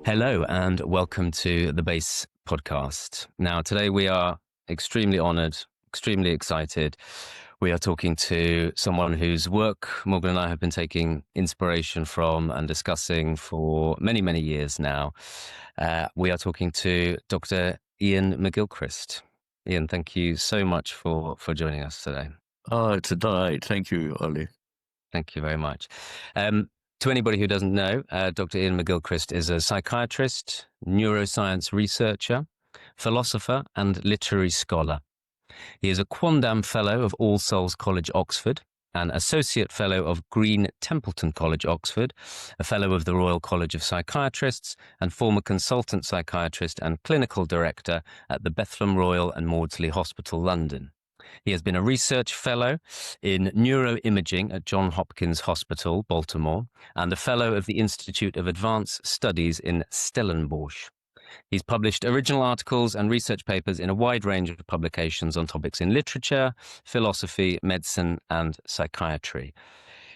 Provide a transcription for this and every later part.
Hello and welcome to the Base podcast. Now, today we are extremely honored, extremely excited. We are talking to someone whose work Morgan and I have been taking inspiration from and discussing for many, many years now. We are talking to Dr. Iain McGilchrist. Iain, thank you so much for joining us today. Oh, it's a delight. Thank you, Ollie. Thank you very much. To anybody who doesn't know, Dr. Iain McGilchrist is a psychiatrist, neuroscience researcher, philosopher, and literary scholar. He is a Quondam Fellow of All Souls College, Oxford, an Associate Fellow of Green Templeton College, Oxford, a Fellow of the Royal College of Psychiatrists, and former consultant psychiatrist and clinical director at the Bethlem Royal and Maudsley Hospital, London. He has been a research fellow in neuroimaging at Johns Hopkins Hospital, Baltimore, and a fellow of the Institute of Advanced Studies in Stellenbosch. He's published original articles and research papers in a wide range of publications on topics in literature, philosophy, medicine, and psychiatry.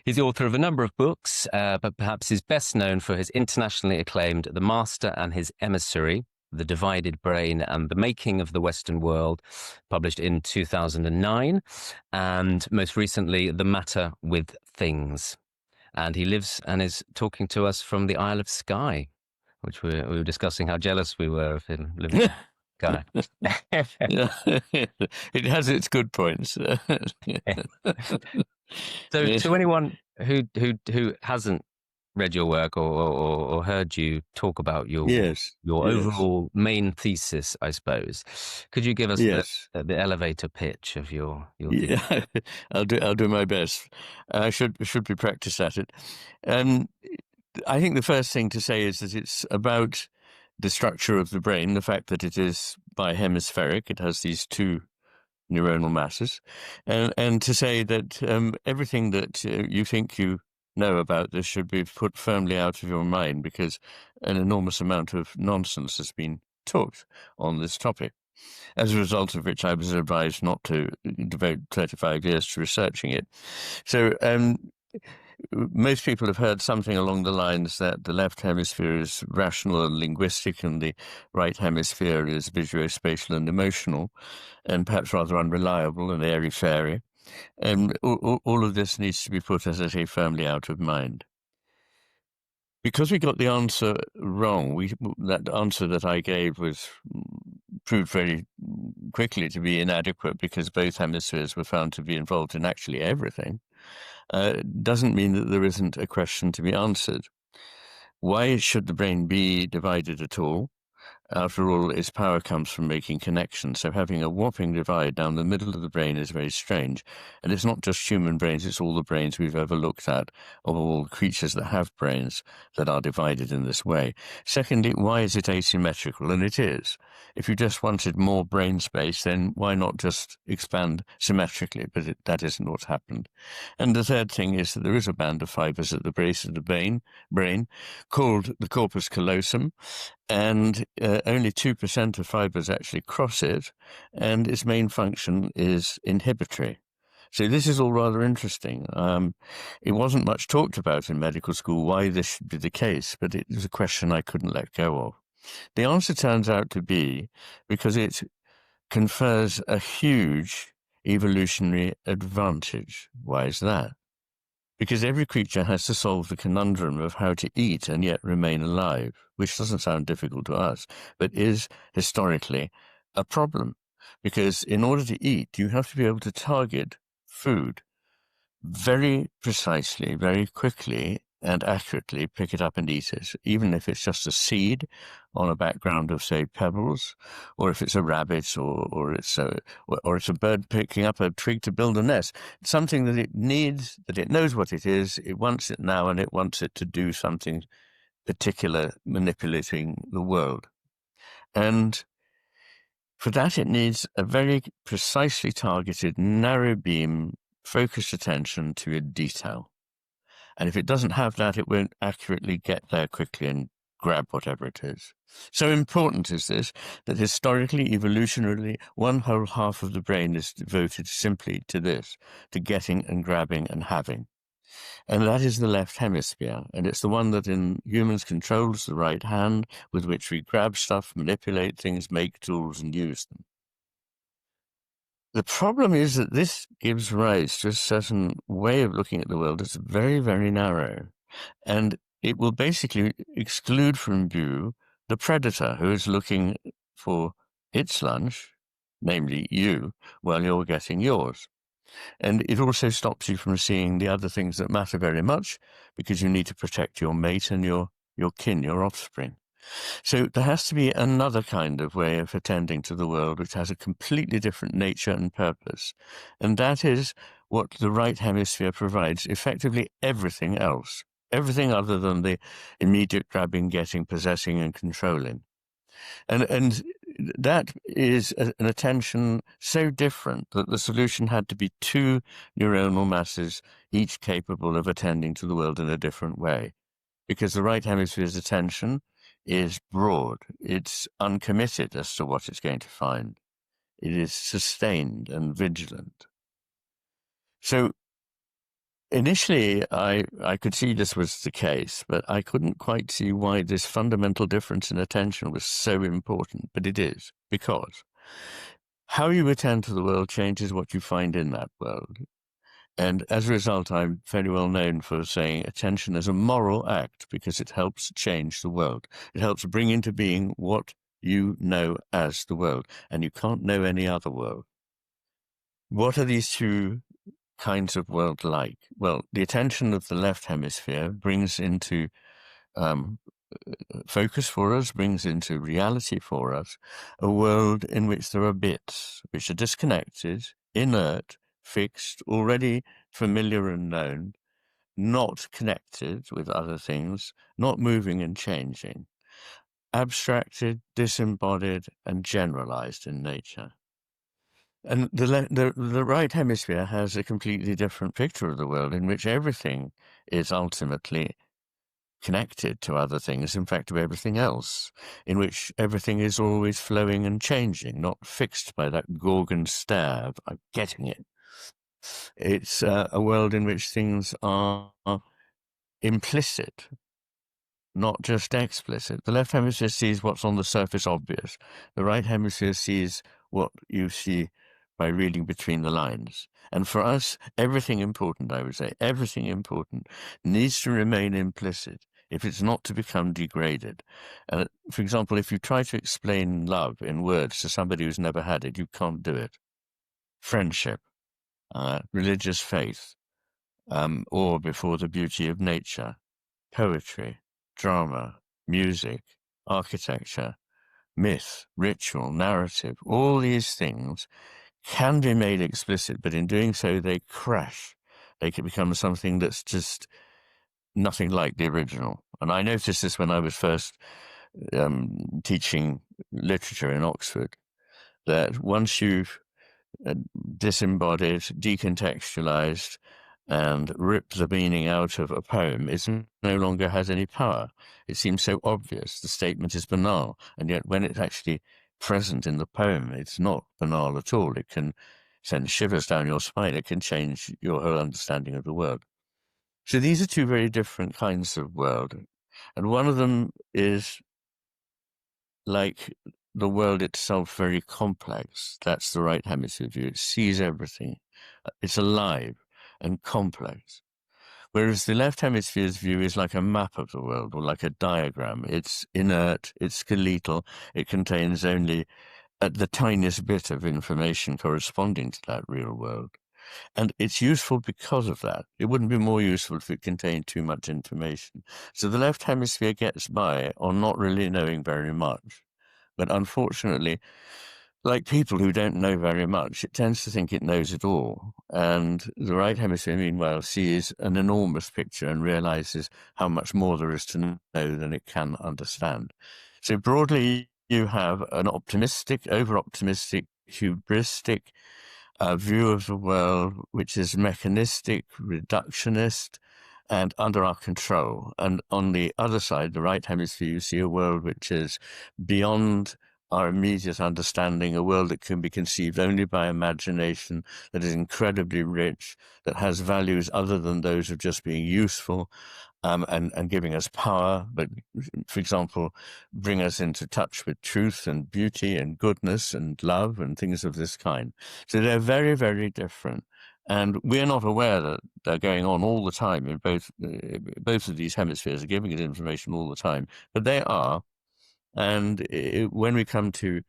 He's the author of a number of books, but perhaps is best known for his internationally acclaimed The Master and His Emissary, The Divided Brain and the Making of the Western World, published in 2009, and most recently, The Matter with Things. And he lives and is talking to us from the Isle of Skye, which we were discussing how jealous we were of him living in Skye. It has its good points. So to anyone who hasn't read your work or heard you talk about your overall main thesis, I suppose, could you give us the elevator pitch of your yeah, I'll do my best. I should be practiced at it. I think the first thing to say is that it's about the structure of the brain, the fact that it is bihemispheric. It has these two neuronal masses, and to say that everything that you think you know about this should be put firmly out of your mind, because an enormous amount of nonsense has been talked on this topic, as a result of which I was advised not to devote 35 years to researching it. So most people have heard something along the lines that the left hemisphere is rational and linguistic and the right hemisphere is visuospatial and emotional, and perhaps rather unreliable and airy-fairy. And all of this needs to be put, as I say, firmly out of mind. Because we got the answer wrong, that answer that I gave proved very quickly to be inadequate, because both hemispheres were found to be involved in actually everything. Doesn't mean that there isn't a question to be answered. Why should the brain be divided at all? After all, its power comes from making connections. So having a whopping divide down the middle of the brain is very strange. And it's not just human brains, it's all the brains we've ever looked at, of all creatures that have brains, that are divided in this way. Secondly, why is it asymmetrical? And it is. If you just wanted more brain space, then why not just expand symmetrically? But that isn't what's happened. And the third thing is that there is a band of fibers at the base of the brain called the corpus callosum, and only 2% of fibers actually cross it, and its main function is inhibitory. So this is all rather interesting. It wasn't much talked about in medical school why this should be the case, but it was a question I couldn't let go of. The answer turns out to be because it confers a huge evolutionary advantage. Why is that? Because every creature has to solve the conundrum of how to eat and yet remain alive, which doesn't sound difficult to us, but is historically a problem. Because in order to eat, you have to be able to target food very precisely, very quickly, and accurately pick it up and eat it, even if it's just a seed on a background of, say, pebbles, or if it's a rabbit, or it's a bird picking up a twig to build a nest. It's something that it needs, that it knows what it is, it wants it now, and it wants it to do something particular, manipulating the world. And for that, it needs a very precisely targeted, narrow beam, focused attention to a detail. And if it doesn't have that, it won't accurately get there quickly and grab whatever it is. So important is this, that historically, evolutionarily, one whole half of the brain is devoted simply to this, to getting and grabbing and having. And that is the left hemisphere. And it's the one that in humans controls the right hand with which we grab stuff, manipulate things, make tools, and use them. The problem is that this gives rise to a certain way of looking at the world that's very, very narrow. And it will basically exclude from view the predator who is looking for its lunch, namely you, while you're getting yours. And it also stops you from seeing the other things that matter very much, because you need to protect your mate and your kin, your offspring. So there has to be another kind of way of attending to the world, which has a completely different nature and purpose. And that is what the right hemisphere provides, effectively everything else, everything other than the immediate grabbing, getting, possessing, and controlling. And that is an attention so different that the solution had to be two neuronal masses, each capable of attending to the world in a different way. Because the right hemisphere's attention is broad. It's uncommitted as to what it's going to find. It is sustained and vigilant. So initially, I could see this was the case, but I couldn't quite see why this fundamental difference in attention was so important. But it is, because how you attend to the world changes what you find in that world. And as a result, I'm fairly well known for saying attention is a moral act because it helps change the world. It helps bring into being what you know as the world, and you can't know any other world. What are these two kinds of world like? Well, the attention of the left hemisphere brings into focus for us, brings into reality for us, a world in which there are bits which are disconnected, inert, fixed, already familiar and known, not connected with other things, not moving and changing, abstracted, disembodied, and generalized in nature. And the right hemisphere has a completely different picture of the world in which everything is ultimately connected to other things, in fact, to everything else, in which everything is always flowing and changing, not fixed by that Gorgon stare of, I'm getting it. It's a world in which things are implicit, not just explicit. The left hemisphere sees what's on the surface obvious. The right hemisphere sees what you see by reading between the lines. And for us, everything important, I would say, everything important needs to remain implicit if it's not to become degraded. For example, if you try to explain love in words to somebody who's never had it, you can't do it. Friendship, religious faith, awe before the beauty of nature, poetry, drama, music, architecture, myth, ritual, narrative, all these things can be made explicit, but in doing so, they crash. They can become something that's just nothing like the original. And I noticed this when I was first teaching literature in Oxford, that once you've disembodied, decontextualized, and ripped the meaning out of a poem, it no longer has any power. It seems so obvious. The statement is banal, and yet when it's actually present in the poem, it's not banal at all. It can send shivers down your spine. It can change your whole understanding of the world. So these are two very different kinds of world, and one of them is like the world itself, very complex. That's the right hemisphere view. It sees everything. It's alive and complex. Whereas the left hemisphere's view is like a map of the world or like a diagram. It's inert, it's skeletal, it contains only the tiniest bit of information corresponding to that real world. And it's useful because of that. It wouldn't be more useful if it contained too much information. So the left hemisphere gets by on not really knowing very much. But unfortunately, like people who don't know very much, it tends to think it knows it all. And the right hemisphere, meanwhile, sees an enormous picture and realizes how much more there is to know than it can understand. So broadly, you have an optimistic, over-optimistic, hubristic view of the world, which is mechanistic, reductionist, and under our control. And on the other side, the right hemisphere, you see a world which is beyond our immediate understanding, a world that can be conceived only by imagination, that is incredibly rich, that has values other than those of just being useful, and giving us power, but, for example, bring us into touch with truth and beauty and goodness and love and things of this kind. So they're very, very different. And we're not aware that they're going on all the time in both of these hemispheres are giving us information all the time, but they are. And when we come to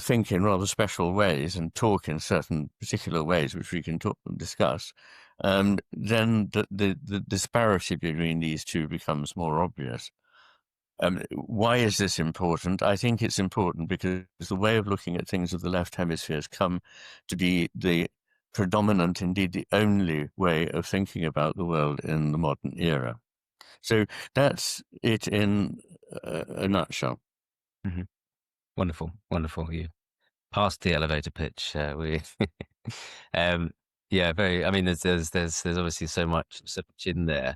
think in rather special ways and talk in certain particular ways, which we can talk and discuss, then the disparity between these two becomes more obvious. Why is this important? I think it's important because the way of looking at things of the left hemisphere has come to be the predominant, indeed the only way of thinking about the world in the modern era. So that's it in a nutshell. Mm-hmm. Wonderful, wonderful. You passed the elevator pitch. Yeah, very. I mean, there's obviously so much in there.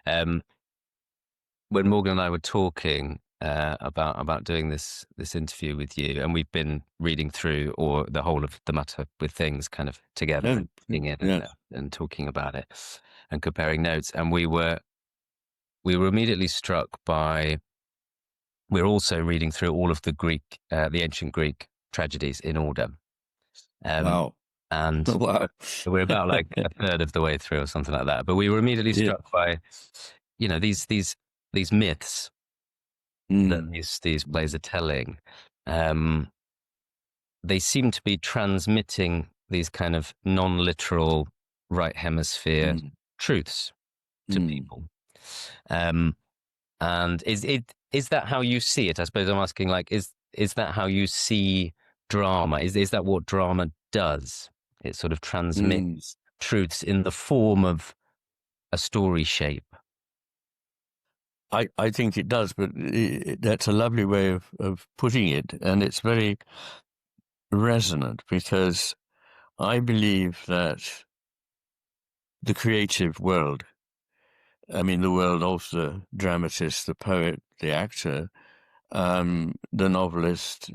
When Morgan and I were talking about doing this interview with you, and we've been reading through or the whole of The Matter with Things kind of together, and reading it and talking about it and comparing notes, and we were immediately struck by. We're also reading through all of the ancient Greek tragedies in order. Wow. And wow. We're about like a third of the way through or something like that. But we were immediately struck by, these myths that these plays are telling. They seem to be transmitting these kind of non-literal right hemisphere truths to people. And is that how you see it? I suppose I'm asking, like, is that how you see drama? Is that what drama does? It sort of transmits truths in the form of a story shape. I think it does, but that's a lovely way of putting it, and it's very resonant because I believe that the creative world, I mean, the world of the dramatist, the poet, the actor, the novelist,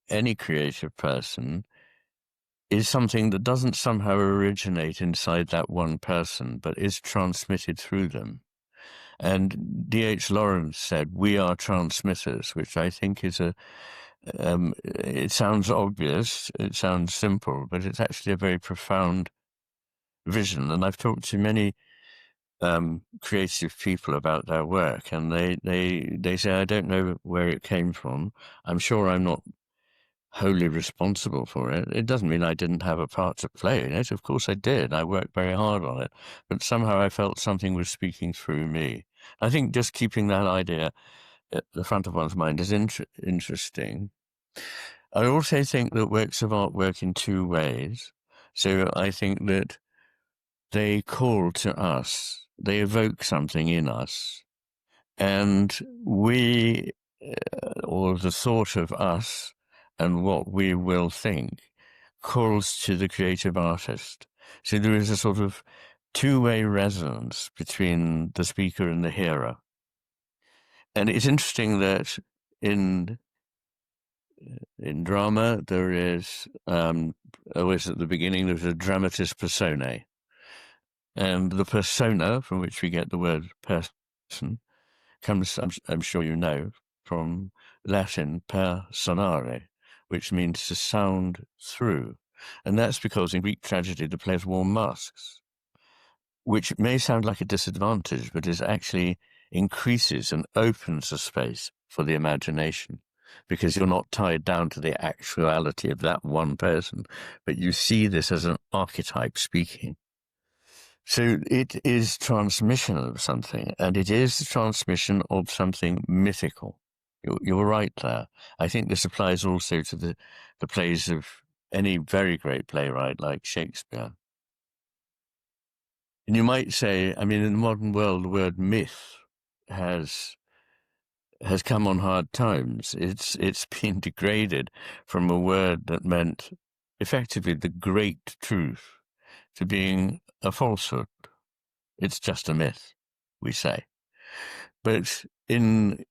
any creative person, is something that doesn't somehow originate inside that one person, but is transmitted through them. And D.H. Lawrence said, "We are transmitters," which I think is it sounds obvious, it sounds simple, but it's actually a very profound vision. And I've talked to many creative people about their work, and they say, "I don't know where it came from. I'm sure I'm not wholly responsible for it. It doesn't mean I didn't have a part to play in it. Of course I did. I worked very hard on it. But somehow I felt something was speaking through me." I think just keeping that idea at the front of one's mind is interesting. I also think that works of art work in two ways. So I think that they call to us, they evoke something in us, and we, or the thought of us and what we will think, calls to the creative artist. So there is a sort of two-way resonance between the speaker and the hearer. And it's interesting that in drama, there is, always at the beginning, there's a dramatis personae. And the persona, from which we get the word person, comes, I'm sure you know, from Latin per sonare, which means to sound through. And that's because in Greek tragedy, the players wore masks, which may sound like a disadvantage, but is actually increases and opens a space for the imagination, because you're not tied down to the actuality of that one person, but you see this as an archetype speaking. So it is transmission of something, and it is the transmission of something mythical. You're right there. I think this applies also to the plays of any very great playwright like Shakespeare. And you might say, I mean, in the modern world, the word myth has come on hard times. It's been degraded from a word that meant effectively the great truth to being a falsehood. It's just a myth, we say. But in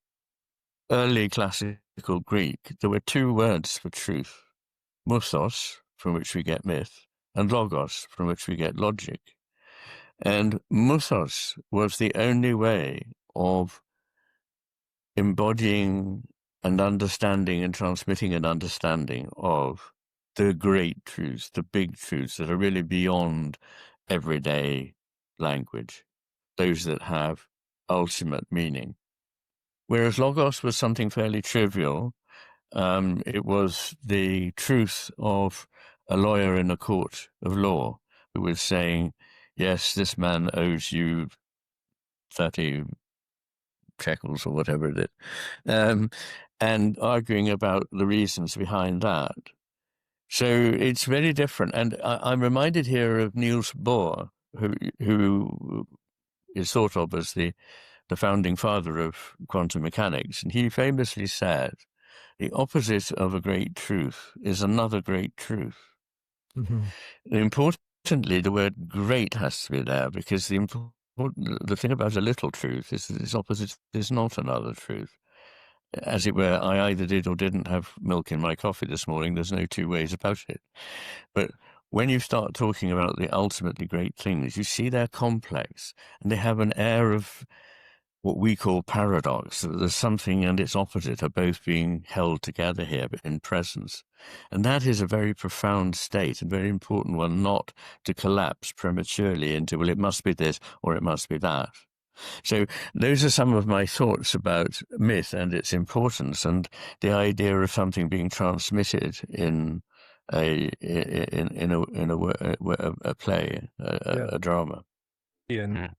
early classical Greek, there were two words for truth: muthos, from which we get myth, and logos, from which we get logic. And muthos was the only way of embodying and understanding and transmitting an understanding of the great truths, the big truths that are really beyond everyday language, those that have ultimate meaning. Whereas logos was something fairly trivial. It was the truth of a lawyer in a court of law who was saying, yes, this man owes you 30 shekels or whatever it is, and arguing about the reasons behind that. So it's very different. And I'm reminded here of Niels Bohr, who is thought of as the founding father of quantum mechanics. And he famously said, the opposite of a great truth is another great truth. Mm-hmm. Importantly, the word great has to be there, because the thing about a little truth is that its opposite is not another truth. As it were, I either did or didn't have milk in my coffee this morning. There's no two ways about it. But when you start talking about the ultimately great things, you see they're complex, and they have an air of what we call paradox, that there's something and its opposite are both being held together here in presence. And that is a very profound state, and very important one, not to collapse prematurely into, well, it must be this or it must be that. So those are some of my thoughts about myth and its importance, and the idea of something being transmitted in a play, a drama. Iain,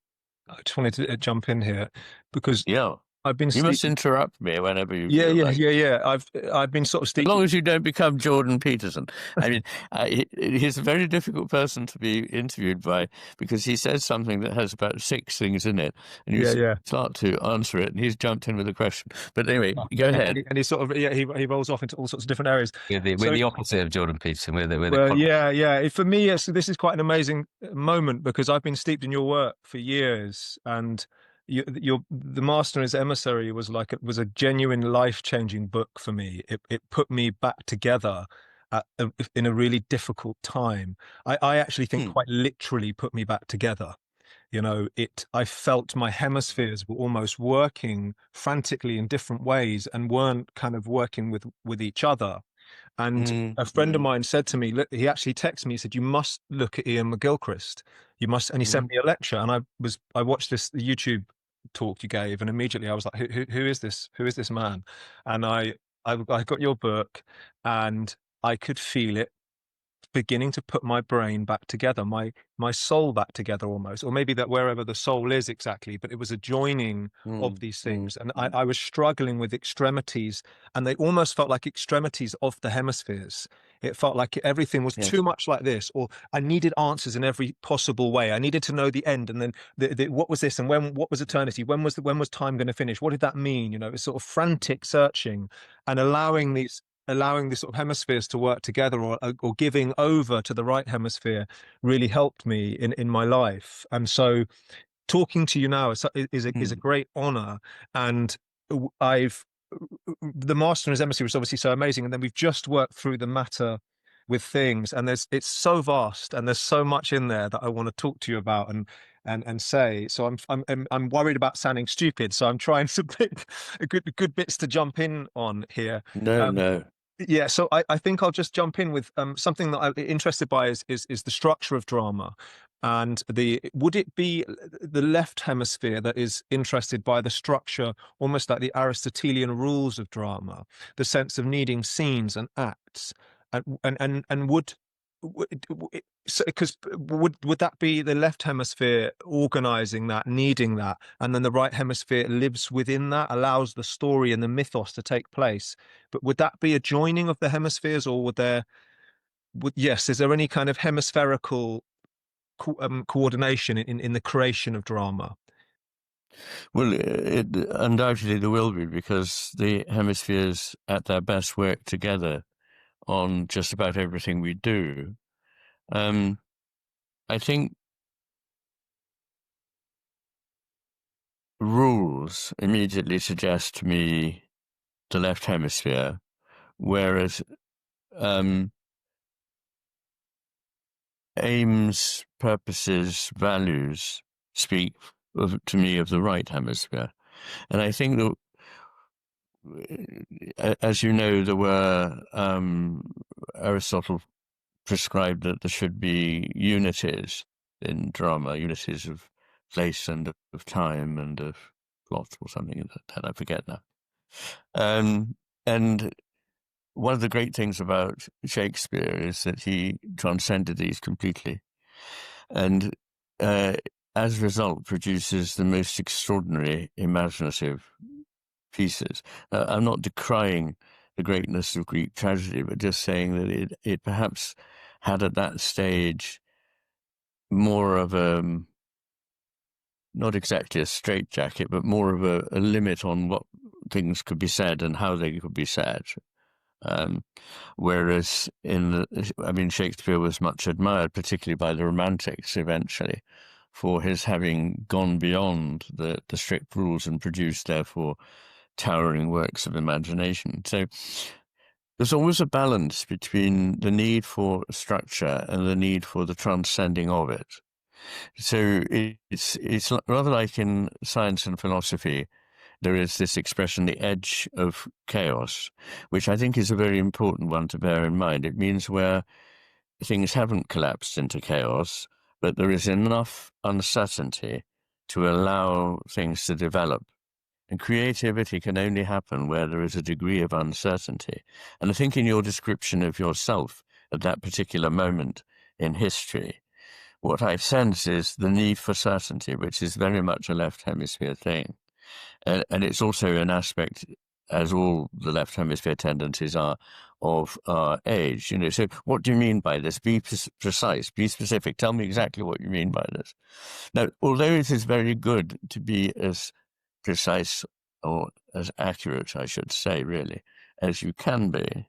I just wanted to jump in here because Yeah. I've been You must interrupt me whenever you feel like. I've been sort of As long as you don't become Jordan Peterson. I mean, he's a very difficult person to be interviewed by, because he says something that has about 6 things in it, and you start to answer it, and he's jumped in with a question. But anyway, go ahead. And he sort of he rolls off into all sorts of different areas. We're the opposite of Jordan Peterson. For me, this is quite an amazing moment, because I've been steeped in your work for years, and the Master and His Emissary was a genuine life-changing book for me. It put me back together in a really difficult time. I actually think quite literally put me back together. I felt my hemispheres were almost working frantically in different ways and weren't kind of working with each other. And a friend of mine said to me, look, he actually texted me, he said, you must look at Iain McGilchrist. You must, and he sent me a lecture, and I watched this YouTube talk you gave, and immediately I was like, who is this? Who is this man? And I got your book, and I could feel it beginning to put my brain back together, my soul back together almost, or maybe that wherever the soul is exactly, but it was a joining of these things. And I was struggling with extremities, and they almost felt like extremities of the hemispheres. It felt like everything was too much like this, or I needed answers in every possible way. I needed to know the end, and then what was this, and what was eternity? When was time going to finish? What did that mean? It's sort of frantic searching, and allowing these sort of hemispheres to work together, or giving over to the right hemisphere, really helped me in my life. And so talking to you now is a great honor. And the Master and His Emissary was obviously so amazing. And then we've just worked through the matter with things, and it's so vast, and there's so much in there that I want to talk to you about and say. So I'm worried about sounding stupid, so I'm trying to pick good bits to jump in on here. No. Yeah, so I think I'll just jump in with something that I'm interested by is the structure of drama, and would it be the left hemisphere that is interested by the structure, almost like the Aristotelian rules of drama, the sense of needing scenes and acts, and would that be the left hemisphere organizing that, needing that, and then the right hemisphere lives within that, allows the story and the mythos to take place? But would that be a joining of the hemispheres, or is there any kind of hemispherical coordination in the creation of drama? Well, undoubtedly there will be, because the hemispheres at their best work together on just about everything we do. I think rules immediately suggest to me the left hemisphere, whereas aims, purposes, values speak to me of the right hemisphere. And I think that, as you know, there were Aristotle prescribed that there should be unities in drama, unities of place and of time and of plot or something that I forget now. And one of the great things about Shakespeare is that he transcended these completely, and as a result produces the most extraordinary imaginative pieces. I'm not decrying the greatness of Greek tragedy, but just saying that it perhaps had at that stage more of a, not exactly a straitjacket, but more of a limit on what things could be said and how they could be said. Whereas Shakespeare was much admired, particularly by the Romantics eventually, for his having gone beyond the strict rules and produced, therefore, towering works of imagination. So there's always a balance between the need for structure and the need for the transcending of it. So it's rather like in science and philosophy, there is this expression, the edge of chaos, which I think is a very important one to bear in mind. It means where things haven't collapsed into chaos, but there is enough uncertainty to allow things to develop. And creativity can only happen where there is a degree of uncertainty. And I think in your description of yourself at that particular moment in history, what I sense is the need for certainty, which is very much a left hemisphere thing. And it's also an aspect, as all the left hemisphere tendencies are, of our age. So what do you mean by this? Be precise, be specific. Tell me exactly what you mean by this. Now, although it is very good to be as precise or as accurate, I should say, really, as you can be,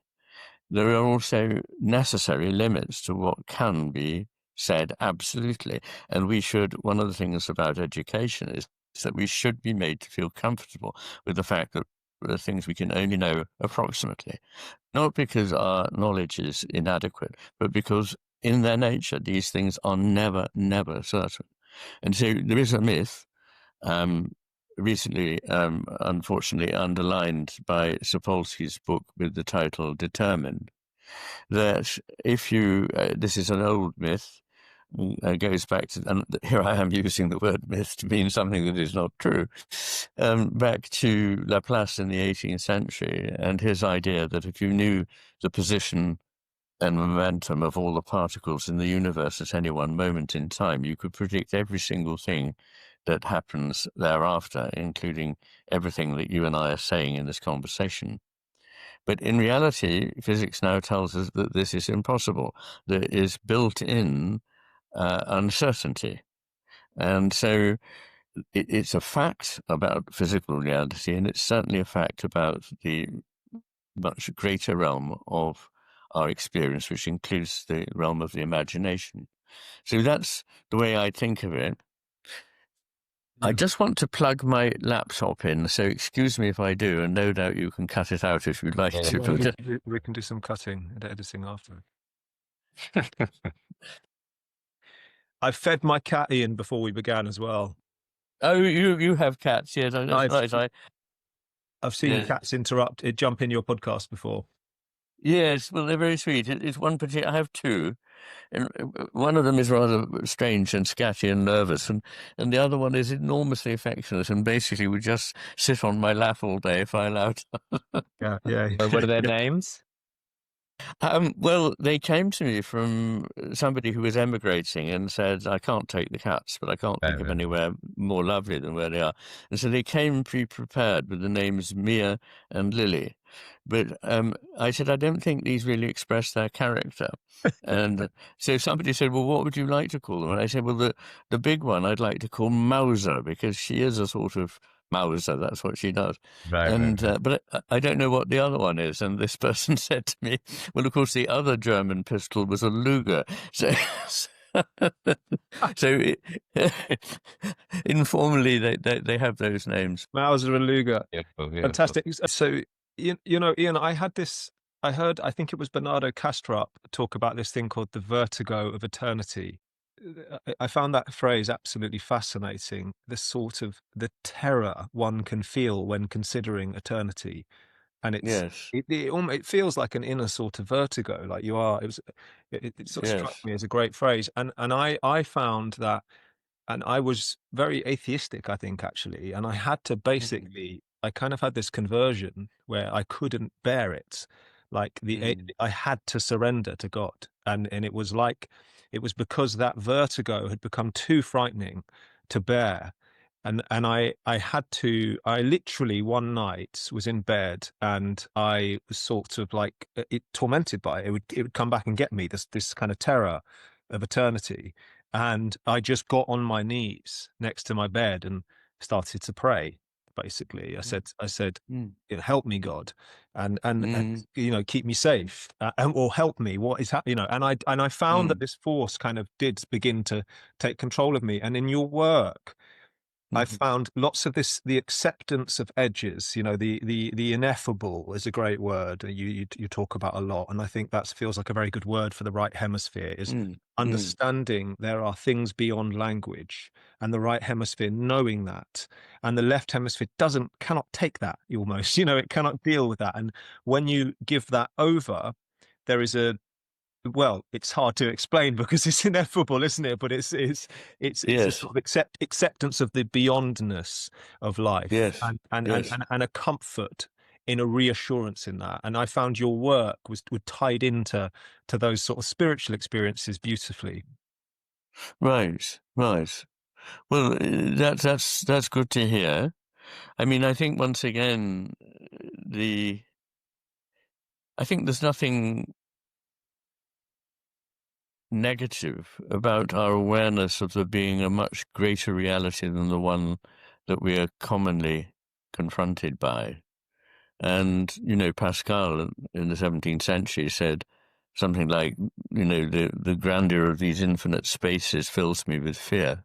there are also necessary limits to what can be said absolutely. And one of the things about education is that we should be made to feel comfortable with the fact that there are things we can only know approximately, not because our knowledge is inadequate, but because in their nature, these things are never, never certain. And so there is a myth, recently, unfortunately, underlined by Sapolsky's book with the title Determined, that if you, this is an old myth, goes back to, and here I am using the word myth to mean something that is not true, back to Laplace in the 18th century and his idea that if you knew the position and momentum of all the particles in the universe at any one moment in time, you could predict every single thing that happens thereafter, including everything that you and I are saying in this conversation. But in reality, physics now tells us that this is impossible. There is built-in uncertainty. And so it's a fact about physical reality, and it's certainly a fact about the much greater realm of our experience, which includes the realm of the imagination. So that's the way I think of it. I just want to plug my laptop in, so excuse me if I do, and no doubt you can cut it out if you'd like to. We can do some cutting and editing after. I fed my cat Ian before we began as well. Oh, you have cats, yes, that's right. I've seen cats jump in your podcast before. Yes, well, they're very sweet. It's one particular. I have two, and one of them is rather strange and scatty and nervous, and the other one is enormously affectionate and basically would just sit on my lap all day if I allowed her. Yeah. What are their names? Well, they came to me from somebody who was emigrating and said, I can't take the cats, but I can't think of anywhere more lovely than where they are. And so they came pre-prepared with the names Mia and Lily. But I said, I don't think these really express their character. And so somebody said, well, what would you like to call them? And I said, well, the big one I'd like to call Mauser, because she is a sort of Mauser, that's what she does. But I don't know what the other one is. And this person said to me, well, of course, the other German pistol was a Luger. So informally, they have those names. Mauser and Luger. Beautiful. Fantastic. So you know, Ian, I think it was Bernardo Kastrup talk about this thing called the vertigo of eternity. I found that phrase absolutely fascinating. The sort of the terror one can feel when considering eternity, and Yes, it feels like an inner sort of vertigo, like you are. It sort of struck yes. me as a great phrase, and I found that, and I was very atheistic, I think, actually. And I had to Mm, basically, I kind of had this conversion where I couldn't bear it. Like mm, I had to surrender to God. And it was like, it was because that vertigo had become too frightening to bear. I literally one night was in bed and I was sort of like tormented by it. It would come back and get me, this kind of terror of eternity. And I just got on my knees next to my bed and started to pray. Basically, mm, I said, mm, help me, God, and mm, you know, keep me safe, or help me. What is happening? You know, and I found that mm, this force kind of did begin to take control of me. And in your work, I mm, found lots of this, the acceptance of edges, you know, the ineffable is a great word you talk about a lot. And I think that feels like a very good word for the right hemisphere, is mm, mm. understanding there are things beyond language, and the right hemisphere knowing that. And the left hemisphere cannot take that almost, you know, it cannot deal with that. And when you give that over, there is a, well, it's hard to explain because it's ineffable, isn't it? But it's a Yes, sort of acceptance of the beyondness of life, yes, yes. and a comfort in a reassurance in that. And I found your work was tied into those sort of spiritual experiences beautifully. Right, right. Well, that's good to hear. I mean, I think once again, I think there's nothing negative about our awareness of there being a much greater reality than the one that we are commonly confronted by. And, you know, Pascal in the 17th century said something like, you know, the grandeur of these infinite spaces fills me with fear.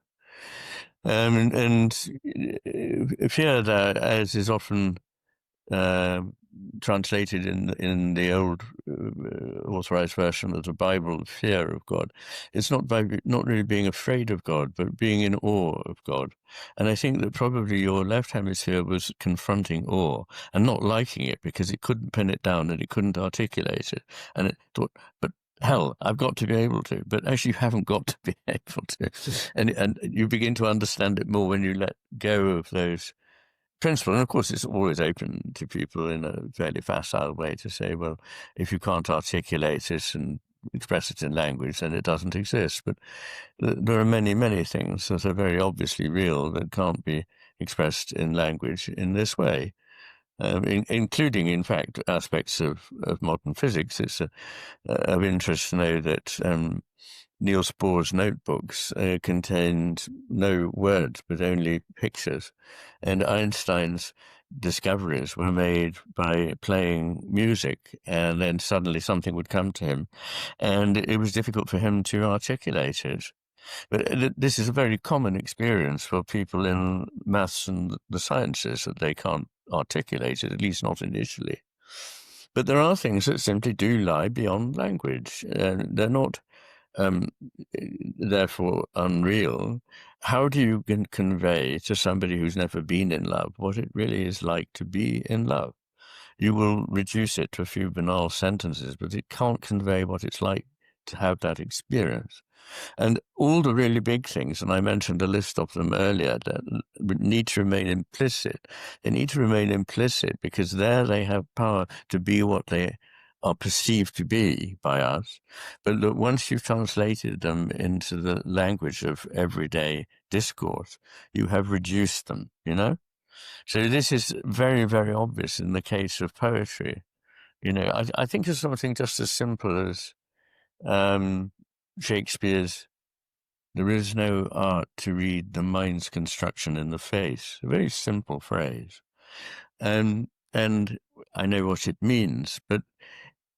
And fear, that, as is often uh, translated in the old authorized version of the Bible, fear of God. It's not really being afraid of God, but being in awe of God. And I think that probably your left hemisphere was confronting awe and not liking it because it couldn't pin it down and it couldn't articulate it. And it thought, but hell, I've got to be able to. But actually, you haven't got to be able to. And you begin to understand it more when you let go of those principle. And of course, it's always open to people in a fairly facile way to say, well, if you can't articulate it and express it in language, then it doesn't exist. But there are many, many things that are very obviously real that can't be expressed in language in this way. Including, in fact, aspects of modern physics. It's of interest to know that Niels Bohr's notebooks contained no words, but only pictures. And Einstein's discoveries were made by playing music, and then suddenly something would come to him, and it was difficult for him to articulate it. But this is a very common experience for people in maths and the sciences, that they can't articulate it, at least not initially. But there are things that simply do lie beyond language. They're not um, therefore unreal. How do you convey to somebody who's never been in love what it really is like to be in love? You will reduce it to a few banal sentences, but it can't convey what it's like to have that experience. And all the really big things, and I mentioned a list of them earlier, that need to remain implicit. They need to remain implicit because there they have power to be what they are perceived to be by us. But look, once you've translated them into the language of everyday discourse, you have reduced them, you know? So this is very, very obvious in the case of poetry. You know, I think of something just as simple as Shakespeare's "There is no art to read the mind's construction in the face." A very simple phrase. And I know what it means, but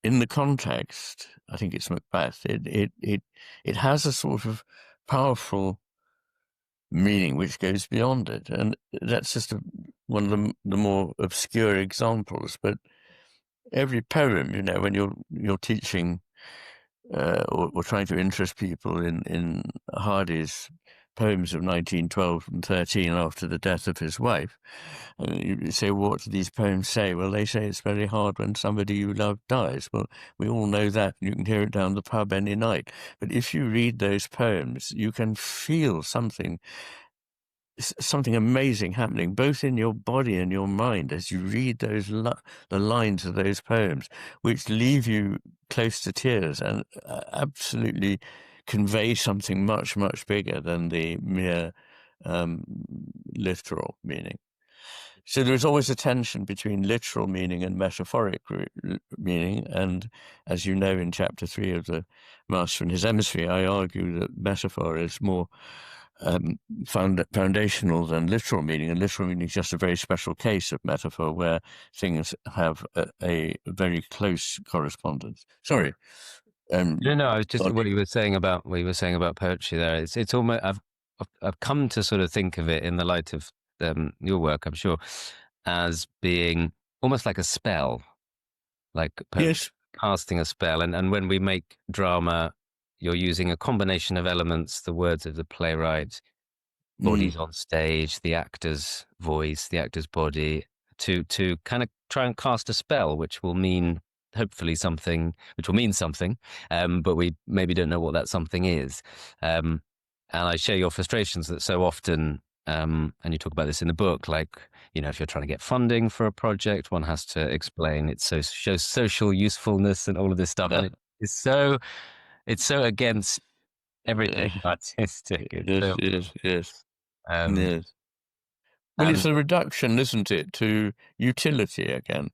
in the context, I think it's Macbeth, it has a sort of powerful meaning which goes beyond it. And that's just one of the more obscure examples. But every poem, when you're teaching or trying to interest people in Hardy's poems of 1912 and 13 after the death of his wife, you say, what do these poems say? Well, they say it's very hard when somebody you love dies. Well, we all know that. You can hear it down the pub any night. But if you read those poems, you can feel something amazing happening, both in your body and your mind, as you read the lines of those poems, which leave you close to tears and absolutely convey something much, much bigger than the mere literal meaning. So there's always a tension between literal meaning and metaphoric meaning. And as you know, in chapter 3 of the Master and His Emissary, I argue that metaphor is more foundational than literal meaning, and literal meaning is just a very special case of metaphor where things have a very close correspondence. Sorry. No, I was just what you were saying about poetry there. It's almost I've come to sort of think of it in the light of your work, I'm sure, as being almost like a spell, like yes, casting a spell. And when we make drama, you're using a combination of elements, the words of the playwright, bodies on stage, the actor's voice, the actor's body, to kind of try and cast a spell, which will mean hopefully something, but we maybe don't know what that something is. And I share your frustrations that so often, and you talk about this in the book, like, if you're trying to get funding for a project, one has to explain it shows social usefulness and all of this stuff. And it's so against everything artistic. Yes. Yes. Well, it's a reduction, isn't it, to utility again.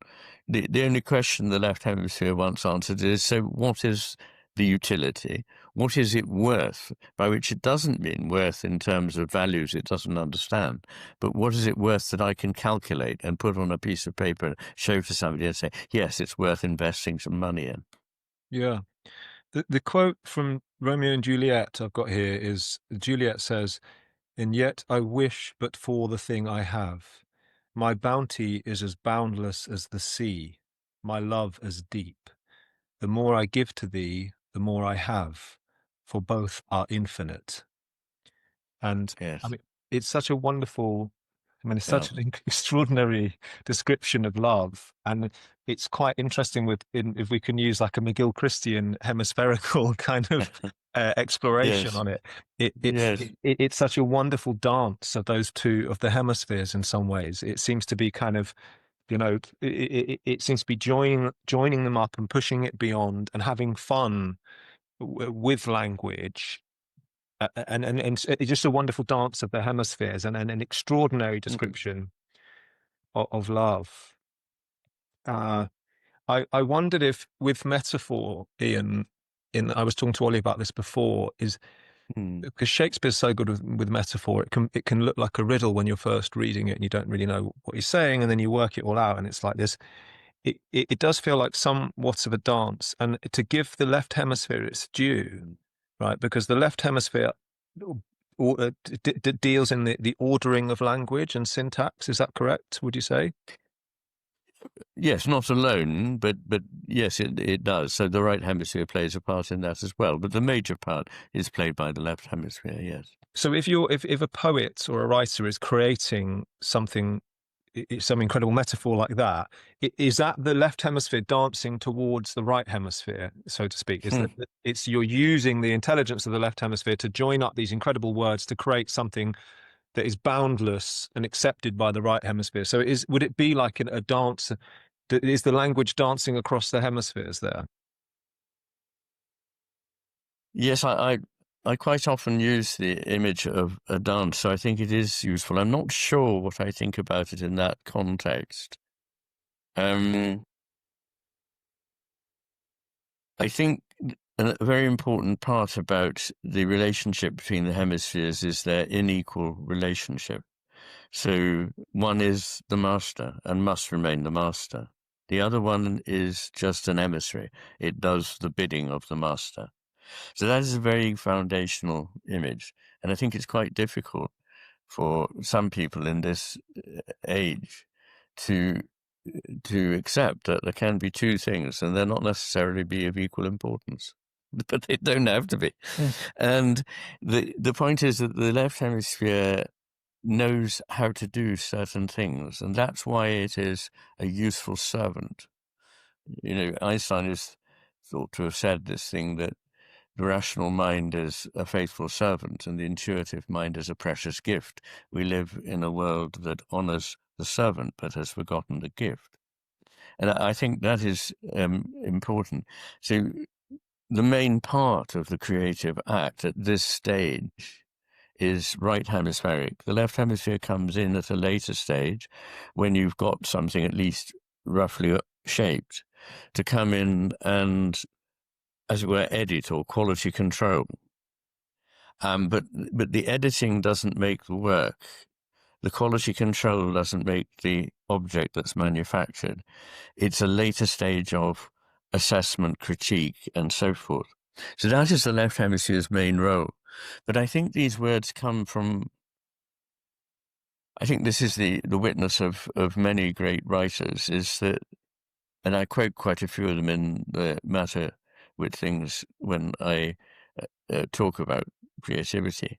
The only question the left hemisphere once answered is, so what is the utility? What is it worth? By which it doesn't mean worth in terms of values it doesn't understand, but what is it worth that I can calculate and put on a piece of paper and show to somebody and say, yes, it's worth investing some money in. Yeah. The quote from Romeo and Juliet I've got here is, Juliet says, "And yet I wish but for the thing I have. My bounty is as boundless as the sea, my love as deep. The more I give to thee, the more I have, for both are infinite." And yes. I mean, it's such a wonderful, it's such an extraordinary description of love. And it's quite interesting if we can use like a McGilchristian hemispherical kind of exploration on it. It's such a wonderful dance of those two, of the hemispheres in some ways. It seems to be kind of, it seems to be joining them up and pushing it beyond and having fun with language. And it's just a wonderful dance of the hemispheres and an extraordinary description of love. I wondered if with metaphor, Iain, I was talking to Ollie about this before, is because Shakespeare's so good with metaphor, it can look like a riddle when you're first reading it and you don't really know what he's saying, and then you work it all out, and it's like this. It does feel like somewhat of a dance, and to give the left hemisphere its due, right? Because the left hemisphere deals in the ordering of language and syntax. Is that correct? Would you say? Yes, not alone, but yes, it does. So the right hemisphere plays a part in that as well, but the major part is played by the left hemisphere. Yes. So if a poet or a writer is creating some incredible metaphor like that, is that the left hemisphere dancing towards the right hemisphere, so to speak? Is that you're using the intelligence of the left hemisphere to join up these incredible words to create something that is boundless and accepted by the right hemisphere? So would it be like a dance? Is the language dancing across the hemispheres there? Yes, I quite often use the image of a dance, so I think it is useful. I'm not sure what I think about it in that context. I think a very important part about the relationship between the hemispheres is their unequal relationship. So one is the master and must remain the master. The other one is just an emissary. It does the bidding of the master. So that is a very foundational image. And I think it's quite difficult for some people in this age to to accept that there can be two things, and they're not necessarily be of equal importance, but they don't have to be. And the point is that the left hemisphere knows how to do certain things, and that's why it is a useful servant. Einstein is thought to have said this thing, that the rational mind is a faithful servant and the intuitive mind is a precious gift. We live in a world that honors the servant but has forgotten the gift. And I think that is important. So the main part of the creative act at this stage is right hemispheric. The left hemisphere comes in at a later stage when you've got something at least roughly shaped to come in and, as it were, edit or quality control. But the editing doesn't make the work. The quality control doesn't make the object that's manufactured. It's a later stage of assessment, critique, and so forth. So that is the left hemisphere's main role. But I think these words come from, I think this is the witness of many great writers, is that, and I quote quite a few of them in the Matter with Things when I talk about creativity,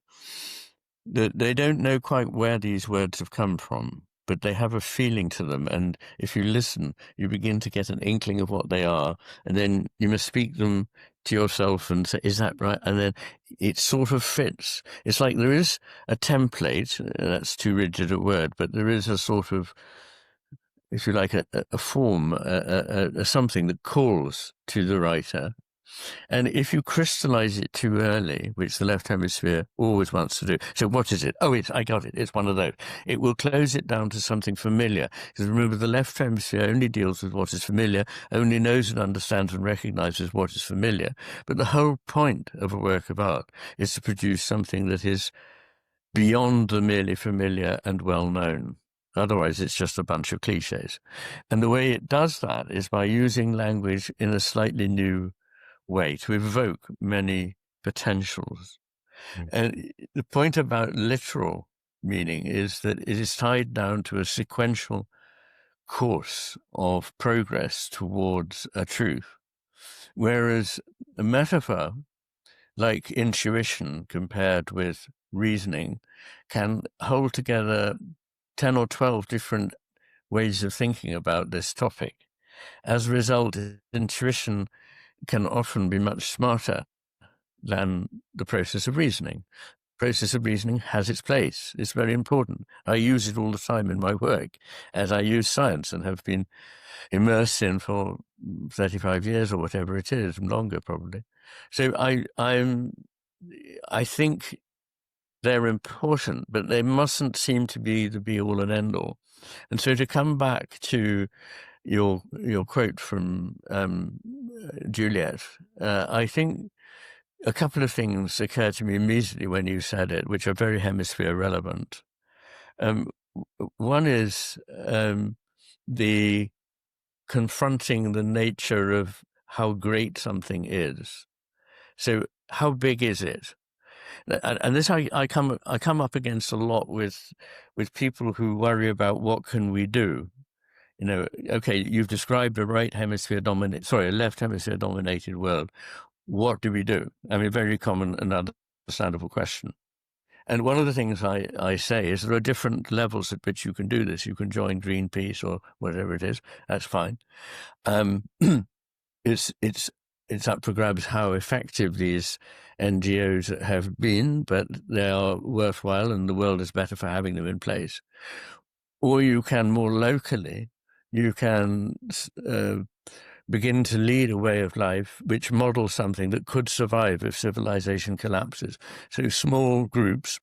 that they don't know quite where these words have come from, but they have a feeling to them. And if you listen, you begin to get an inkling of what they are. And then you must speak them to yourself and say, is that right? And then it sort of fits. It's like there is a template, that's too rigid a word, but there is a sort of, if you like, a form, a something that calls to the writer. And if you crystallize it too early, which the left hemisphere always wants to do, so what is it? Oh, I got it. It's one of those. It will close it down to something familiar. Because remember, the left hemisphere only deals with what is familiar, only knows and understands and recognizes what is familiar. But the whole point of a work of art is to produce something that is beyond the merely familiar and well-known. Otherwise, it's just a bunch of cliches. And the way it does that is by using language in a slightly new way to evoke many potentials. And the point about literal meaning is that it is tied down to a sequential course of progress towards a truth. Whereas a metaphor, like intuition compared with reasoning, can hold together 10 or 12 different ways of thinking about this topic. As a result, intuition can often be much smarter than the process of reasoning. Process of reasoning has its place. It's very important. I use it all the time in my work, as I use science and have been immersed in for 35 years or whatever it is, longer probably. So I think they're important, but they mustn't seem to be the be-all and end-all. And so to come back to your quote from Juliet, I think a couple of things occurred to me immediately when you said it, which are very hemisphere relevant. One is the confronting the nature of how great something is. So how big is it? And this I come up against a lot with people who worry about what can we do. Okay, you've described a left hemisphere dominated world. What do we do? I mean, very common and understandable question. And one of the things I say is there are different levels at which you can do this. You can join Greenpeace or whatever it is. That's fine. It's up for grabs how effective these NGOs have been, but they are worthwhile and the world is better for having them in place. Or you can more locally, you can begin to lead a way of life which models something that could survive if civilization collapses. So small groups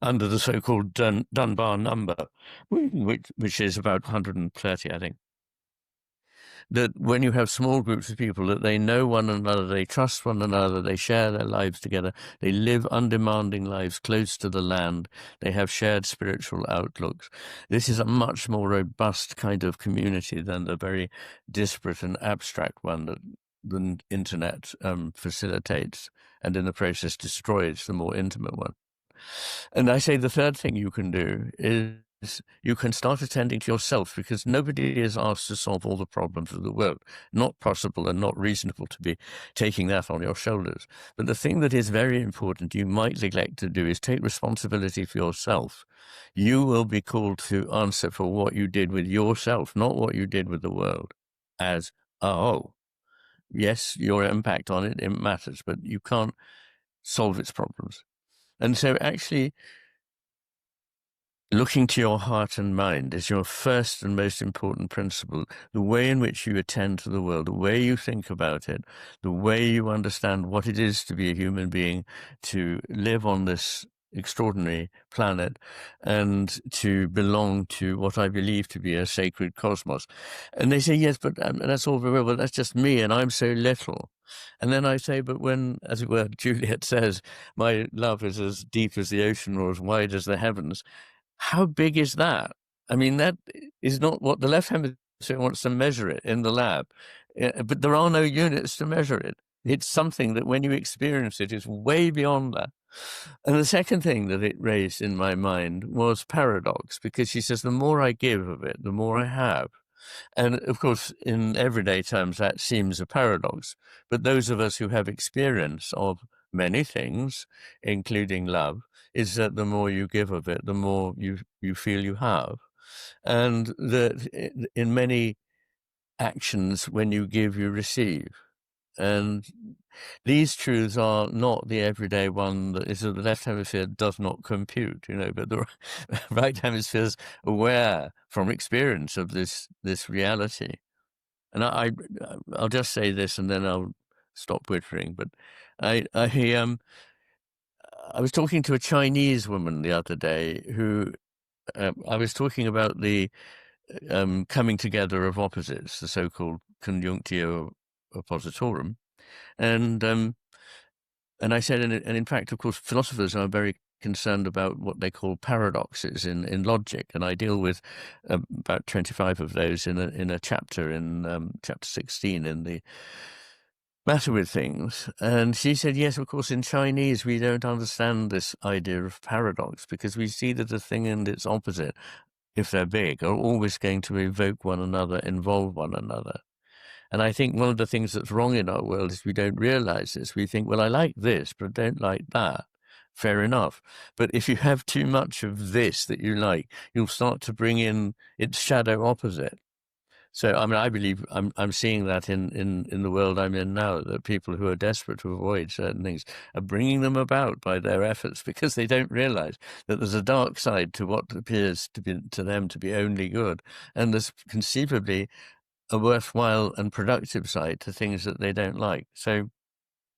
under the so-called Dunbar number, which is about 130, I think. That when you have small groups of people, that they know one another, they trust one another, they share their lives together, they live undemanding lives close to the land, they have shared spiritual outlooks. This is a much more robust kind of community than the very disparate and abstract one that the internet facilitates and in the process destroys the more intimate one. And I say the third thing you can do is you can start attending to yourself, because nobody is asked to solve all the problems of the world. Not possible and not reasonable to be taking that on your shoulders. But the thing that is very important you might neglect to do is take responsibility for yourself. You will be called to answer for what you did with yourself, not what you did with the world as a whole. Yes, your impact on it matters, but you can't solve its problems. And so actually, looking to your heart and mind is your first and most important principle. The way in which you attend to the world, the way you think about it, the way you understand what it is to be a human being, to live on this extraordinary planet, and to belong to what I believe to be a sacred cosmos. And they say, yes, but that's all very well, but that's just me, and I'm so little. And then I say, but when, as it were, Juliet says, my love is as deep as the ocean or as wide as the heavens, how big is that? I mean, that is not what the left hemisphere wants to measure it in the lab. But there are no units to measure it. It's something that when you experience it is way beyond that. And the second thing that it raised in my mind was paradox, because she says, the more I give of it, the more I have. And of course, in everyday terms, that seems a paradox. But those of us who have experience of many things, including love, is that the more you give of it, the more you feel you have. And that in many actions, when you give, you receive. And these truths are not the everyday one that is that the left hemisphere does not compute, but the right hemisphere is aware from experience of this reality. And I'll just say this and then I'll stop whittering. But I was talking to a Chinese woman the other day who I was talking about the coming together of opposites, the so-called conjunctio oppositorum, and I said, and in fact, of course, philosophers are very concerned about what they call paradoxes in logic, and I deal with about 25 of those in a chapter in chapter 16 in the Matter with Things. And she said, yes, of course, in Chinese we don't understand this idea of paradox, because we see that the thing and its opposite, if they're big, are always going to evoke one another, involve one another. And I think one of the things that's wrong in our world is we don't realize this. We think, well, I like this, but I don't like that. Fair enough. But if you have too much of this that you like, you'll start to bring in its shadow opposite. So, I mean, I believe I'm seeing that in the world I'm in now, that people who are desperate to avoid certain things are bringing them about by their efforts, because they don't realize that there's a dark side to what appears to be to them to be only good. And there's conceivably a worthwhile and productive side to things that they don't like. So,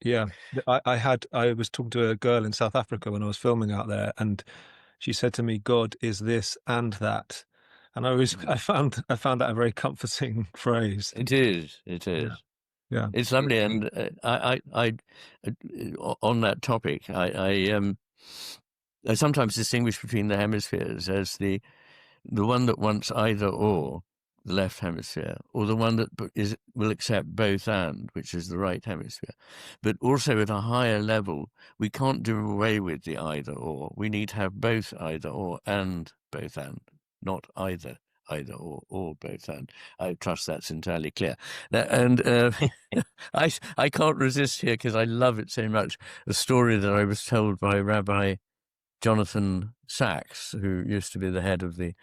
yeah, I was talking to a girl in South Africa when I was filming out there, and she said to me, "God is this and that," and I found that a very comforting phrase. it is. Yeah. It's lovely, and I on that topic, I sometimes distinguish between the hemispheres as the one that wants either or, the left hemisphere, or the one that will accept both and, which is the right hemisphere. But also at a higher level, we can't do away with the either or. We need to have both either or and both and, not either or both and. I trust that's entirely clear. And I can't resist here, because I love it so much, a story that I was told by Rabbi Jonathan Sachs, who used to be the head of the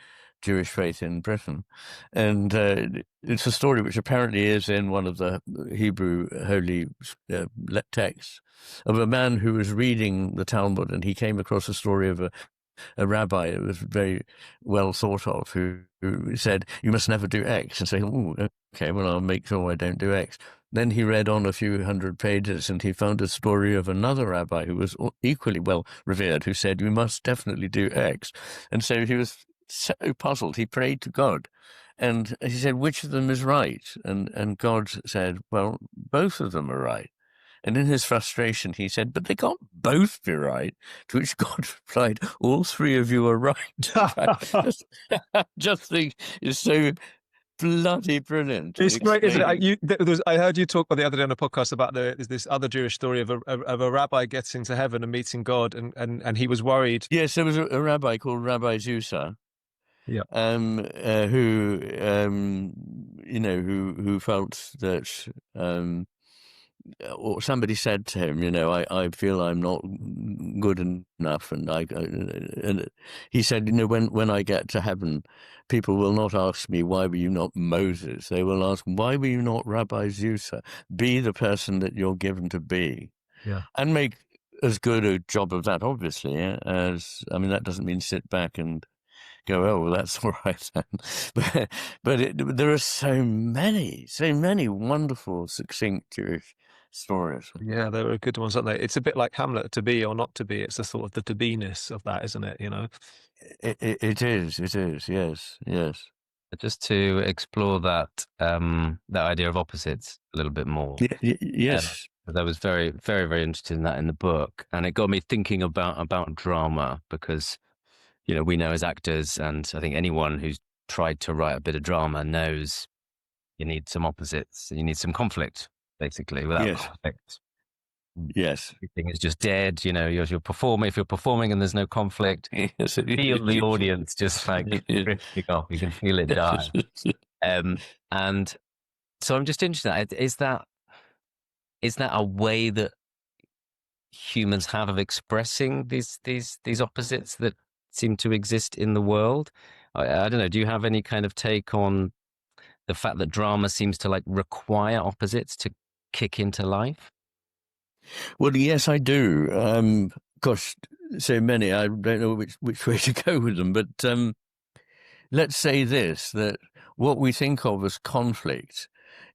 Jewish faith in Britain. And it's a story which apparently is in one of the Hebrew holy texts, of a man who was reading the Talmud, and he came across a story of a rabbi who was very well thought of, who said, you must never do X, and say, oh, okay, well, I'll make sure I don't do X. Then he read on a few hundred pages, and he found a story of another rabbi who was equally well revered, who said, you must definitely do X. And so he was so puzzled. He prayed to God, and he said, which of them is right? And God said, well, both of them are right. And in his frustration, he said, but they can't both be right. To which God replied, all three of you are right. Just think it's so bloody brilliant. It's great, isn't it? I heard you talk the other day on a podcast about this other Jewish story of a rabbi getting to heaven and meeting God, and he was worried. Yes, there was a rabbi called Rabbi Zusa, Yeah. who who felt that or somebody said to him, I feel I'm not good enough, and he said, when I get to heaven, people will not ask me, why were you not Moses? They will ask, why were you not Rabbi Zusa? Be the person that you're given to be, and make as good a job of that, obviously, that doesn't mean sit back and go, oh, well, that's all right then. but there are so many wonderful, succinct Jewish stories. Yeah, they were good ones, aren't they? It's a bit like Hamlet, to be or not to be. It's the sort of the to-be-ness of that, isn't it? It is, yes. Just to explore that idea of opposites a little bit more. Yes. I was very, very, very interested in that in the book, and it got me thinking about drama, because we know as actors, and I think anyone who's tried to write a bit of drama knows you need some opposites, you need some conflict, basically. Without conflict, everything is just dead. You're performing. If you're performing and there's no conflict, feel the audience just like drifting off. You can feel it die. And so I'm just interested. Is that a way that humans have of expressing these opposites that seem to exist in the world? I don't know. Do you have any kind of take on the fact that drama seems to require opposites to kick into life? Well, yes, I do. Gosh, so many. I don't know which way to go with them, but let's say this: that what we think of as conflict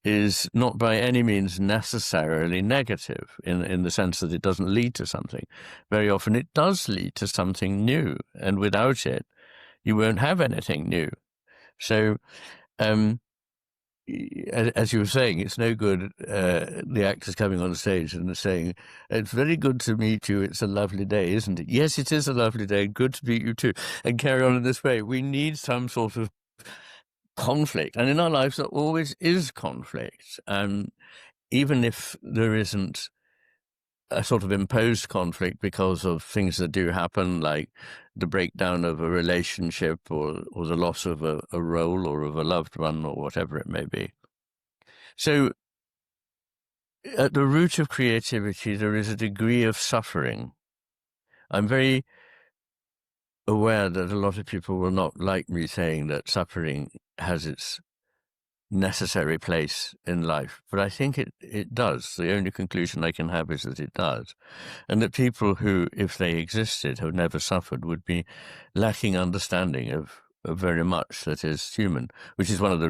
is not by any means necessarily negative in the sense that it doesn't lead to something. Very often it does lead to something new, and without it, you won't have anything new. So, as you were saying, it's no good the actors coming on stage and saying, it's very good to meet you, it's a lovely day, isn't it? Yes, it is a lovely day, good to meet you too, and carry on in this way. We need some sort of conflict, and in our lives there always is conflict, even if there isn't a sort of imposed conflict because of things that do happen, like the breakdown of a relationship or the loss of a role or of a loved one or whatever it may be. So at the root of creativity, there is a degree of suffering. I'm very aware that a lot of people will not like me saying that suffering has its necessary place in life, but I think it does. The only conclusion I can have is that it does, and that people who, if they existed, have never suffered would be lacking understanding of very much that is human, which is one of the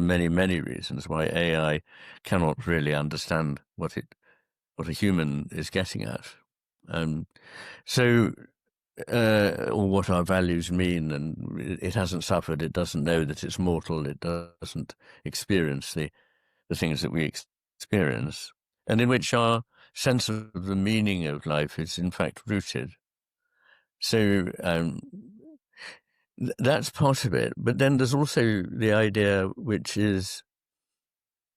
many, many reasons why AI cannot really understand what a human is getting at. Or what our values mean, and it hasn't suffered, it doesn't know that it's mortal, it doesn't experience the things that we experience, and in which our sense of the meaning of life is in fact rooted. So that's part of it. But then there's also the idea, which is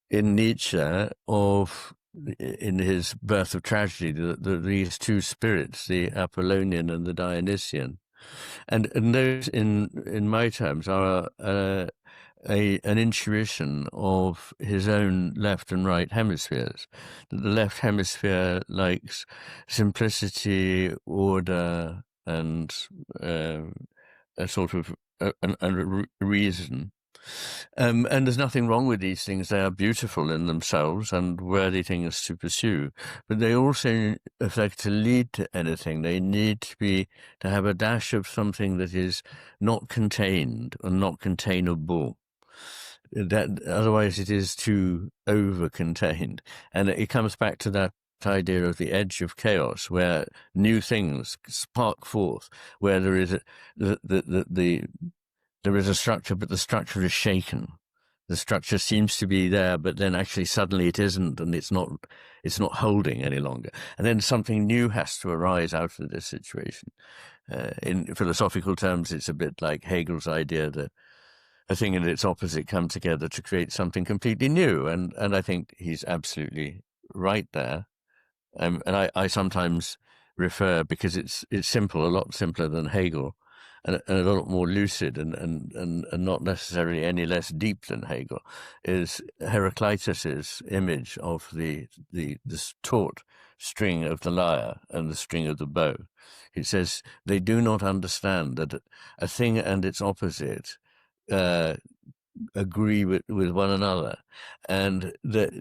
in Nietzsche, of, in his Birth of Tragedy, these two spirits, the Apollonian and the Dionysian, and those in my terms are an intuition of his own left and right hemispheres. The left hemisphere likes simplicity, order, and a sort of a reason. And there's nothing wrong with these things. They are beautiful in themselves and worthy things to pursue. But they also, if they're to lead to anything, they need to have a dash of something that is not contained or not containable. That otherwise it is too over-contained. And it comes back to that idea of the edge of chaos, where new things spark forth, where there is there is a structure, but the structure is shaken. The structure seems to be there, but then actually suddenly it isn't, and it's not holding any longer. And then something new has to arise out of this situation. In philosophical terms, it's a bit like Hegel's idea that a thing and its opposite come together to create something completely new. And I think he's absolutely right there. And I sometimes refer, because it's simple, a lot simpler than Hegel, and a lot more lucid and not necessarily any less deep than Hegel, is Heraclitus's image of this taut string of the lyre and the string of the bow. He says they do not understand that a thing and its opposite agree with one another, and that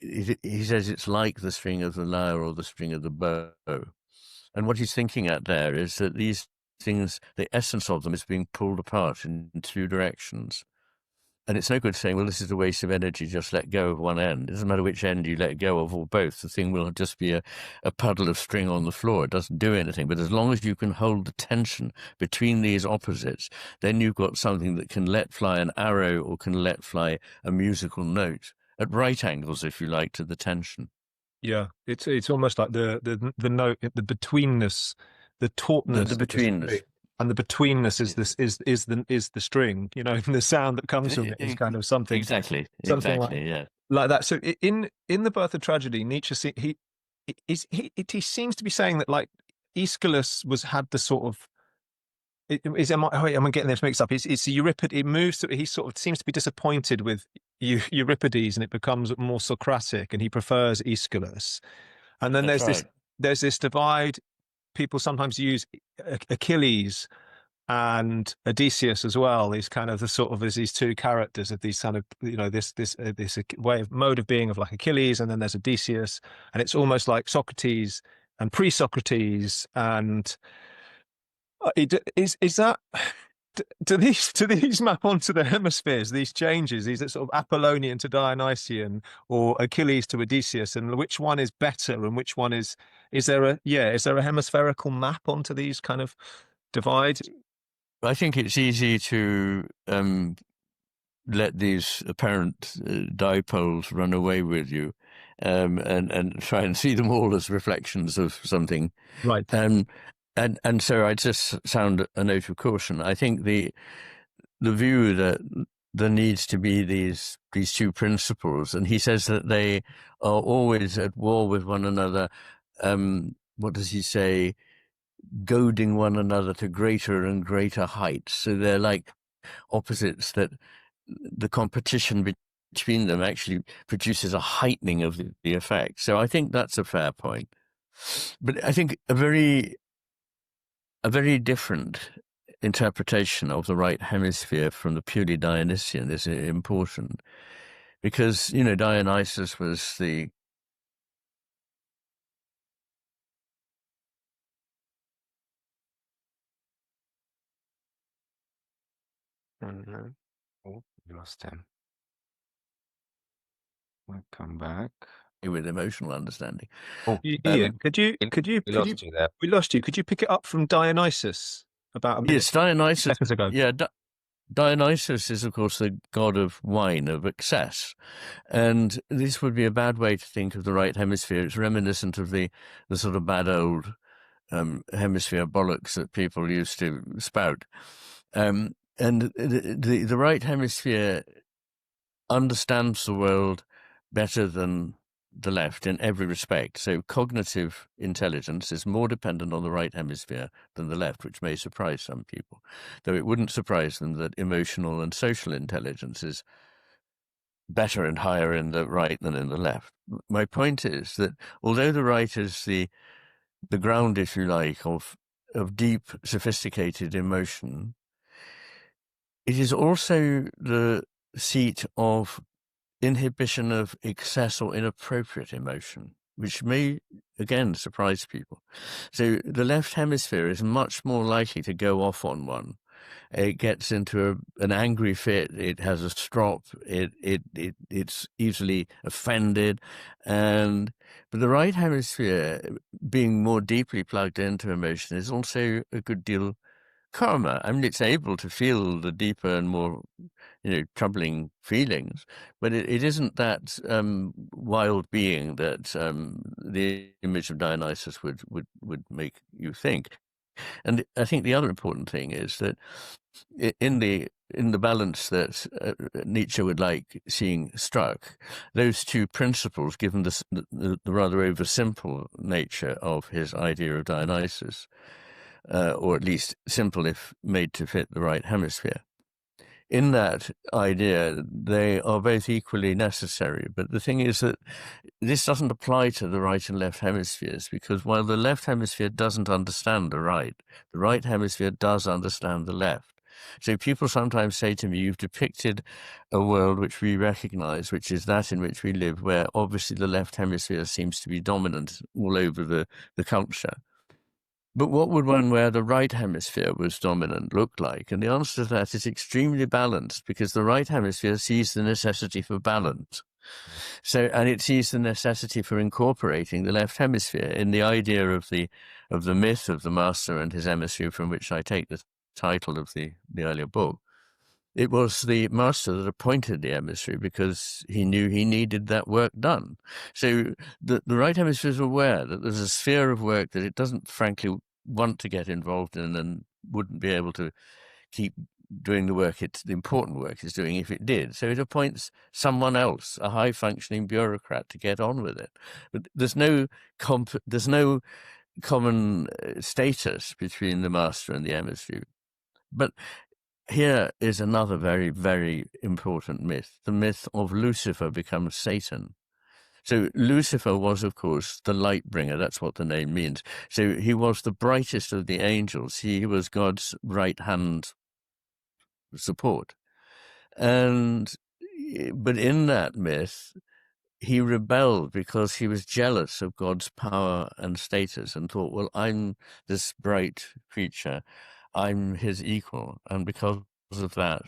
he says it's like the string of the lyre or the string of the bow. And what he's thinking at there is that these things, the essence of them is being pulled apart in two directions. And it's no good saying, well, this is a waste of energy, just let go of one end. It doesn't matter which end you let go of or both. The thing will just be a puddle of string on the floor. It doesn't do anything. But as long as you can hold the tension between these opposites, then you've got something that can let fly an arrow or can let fly a musical note at right angles, if you like, to the tension. Yeah, it's almost like the note, the betweenness, the tautness, the betweenness. And the betweenness is this is the string, you know, and the sound that comes from it is kind of something Exactly, yeah, like that. So in The Birth of Tragedy, Nietzsche he seems to be saying that like Aeschylus had the sort of am I getting this mixed up? It's Euripides. It moves to, he sort of seems to be disappointed with Euripides, and it becomes more Socratic, and he prefers Aeschylus. And then there's this divide. People sometimes use Achilles and Odysseus as well. These kind of the sort of as these two characters of these kind of, you know, this way of mode of being of like Achilles, and then there's Odysseus, and it's almost like Socrates and pre-Socrates. And is that do these map onto the hemispheres? These changes, these sort of Apollonian to Dionysian, or Achilles to Odysseus, and which one is better, and which one is there a hemispherical map onto these kind of divides? I think it's easy to let these apparent dipoles run away with you, and try and see them all as reflections of something. Right. And so I'd just sound a note of caution. I think the view that there needs to be these two principles, and he says that they are always at war with one another. What does he say? Goading one another to greater and greater heights. So they're like opposites, that the competition between them actually produces a heightening of the effect. So I think that's a fair point. But I think a very different interpretation of the right hemisphere from the purely Dionysian is important, because, you know, Dionysus was the Oh, we lost him. We'll come back. with emotional understanding. Oh, Iain, could you we lost you there. We lost you. Could you pick it up from Dionysus about a minute? Yes, Dionysus. Seconds ago. Yeah, Dionysus is, of course, the god of wine, of excess. And this would be a bad way to think of the right hemisphere. It's reminiscent of the sort of bad old hemisphere bollocks that people used to spout. And the right hemisphere understands the world better than the left in every respect. So cognitive intelligence is more dependent on the right hemisphere than the left, which may surprise some people, though it wouldn't surprise them that emotional and social intelligence is better and higher in the right than in the left. My point is that although the right is the ground, if you like, of deep, sophisticated emotion, it is also the seat of inhibition of excess or inappropriate emotion, which may, again, surprise people. So the left hemisphere is much more likely to go off on one. It gets into an angry fit. It has a strop. It's easily offended. But the right hemisphere, being more deeply plugged into emotion, is also a good deal calmer. I mean, it's able to feel the deeper and more, troubling feelings, but it isn't that wild being that the image of Dionysus would make you think. And I think the other important thing is that in the balance that Nietzsche would like seeing struck, those two principles, given the rather oversimple nature of his idea of Dionysus, or at least simple if made to fit the right hemisphere. In that idea, they are both equally necessary. But the thing is that this doesn't apply to the right and left hemispheres, because while the left hemisphere doesn't understand the right hemisphere does understand the left. So people sometimes say to me, you've depicted a world which we recognize, which is that in which we live, where obviously the left hemisphere seems to be dominant all over the culture. But what would one where the right hemisphere was dominant look like? And the answer to that is extremely balanced, because the right hemisphere sees the necessity for balance. So, and it sees the necessity for incorporating the left hemisphere in the idea of the myth of the Master and His Emissary, from which I take the title of the earlier book. It was the master that appointed the emissary because he knew he needed that work done. So the right hemisphere is aware that there's a sphere of work that it doesn't frankly want to get involved in and wouldn't be able to keep doing the important work it's doing if it did. So it appoints someone else, a high-functioning bureaucrat, to get on with it. But there's no common status between the master and the emissary. But here is another very, very important myth. The myth of Lucifer becomes Satan. So Lucifer was, of course, the light bringer. That's what the name means. So he was the brightest of the angels. He was God's right hand support. But in that myth, he rebelled because he was jealous of God's power and status and thought, well, I'm this bright creature. I'm his equal. And because of that,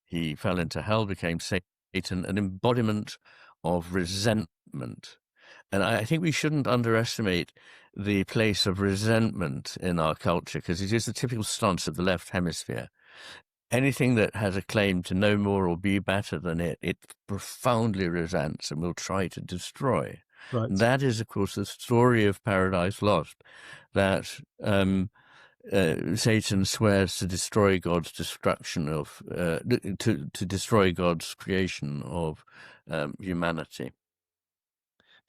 he fell into hell, became Satan, an embodiment of resentment. And I think we shouldn't underestimate the place of resentment in our culture, because it is the typical stance of the left hemisphere. Anything that has a claim to know more or be better than it profoundly resents and will try to destroy. Right. And that is, of course, the story of Paradise Lost, that Satan swears to destroy God's destruction of, to destroy God's creation of humanity.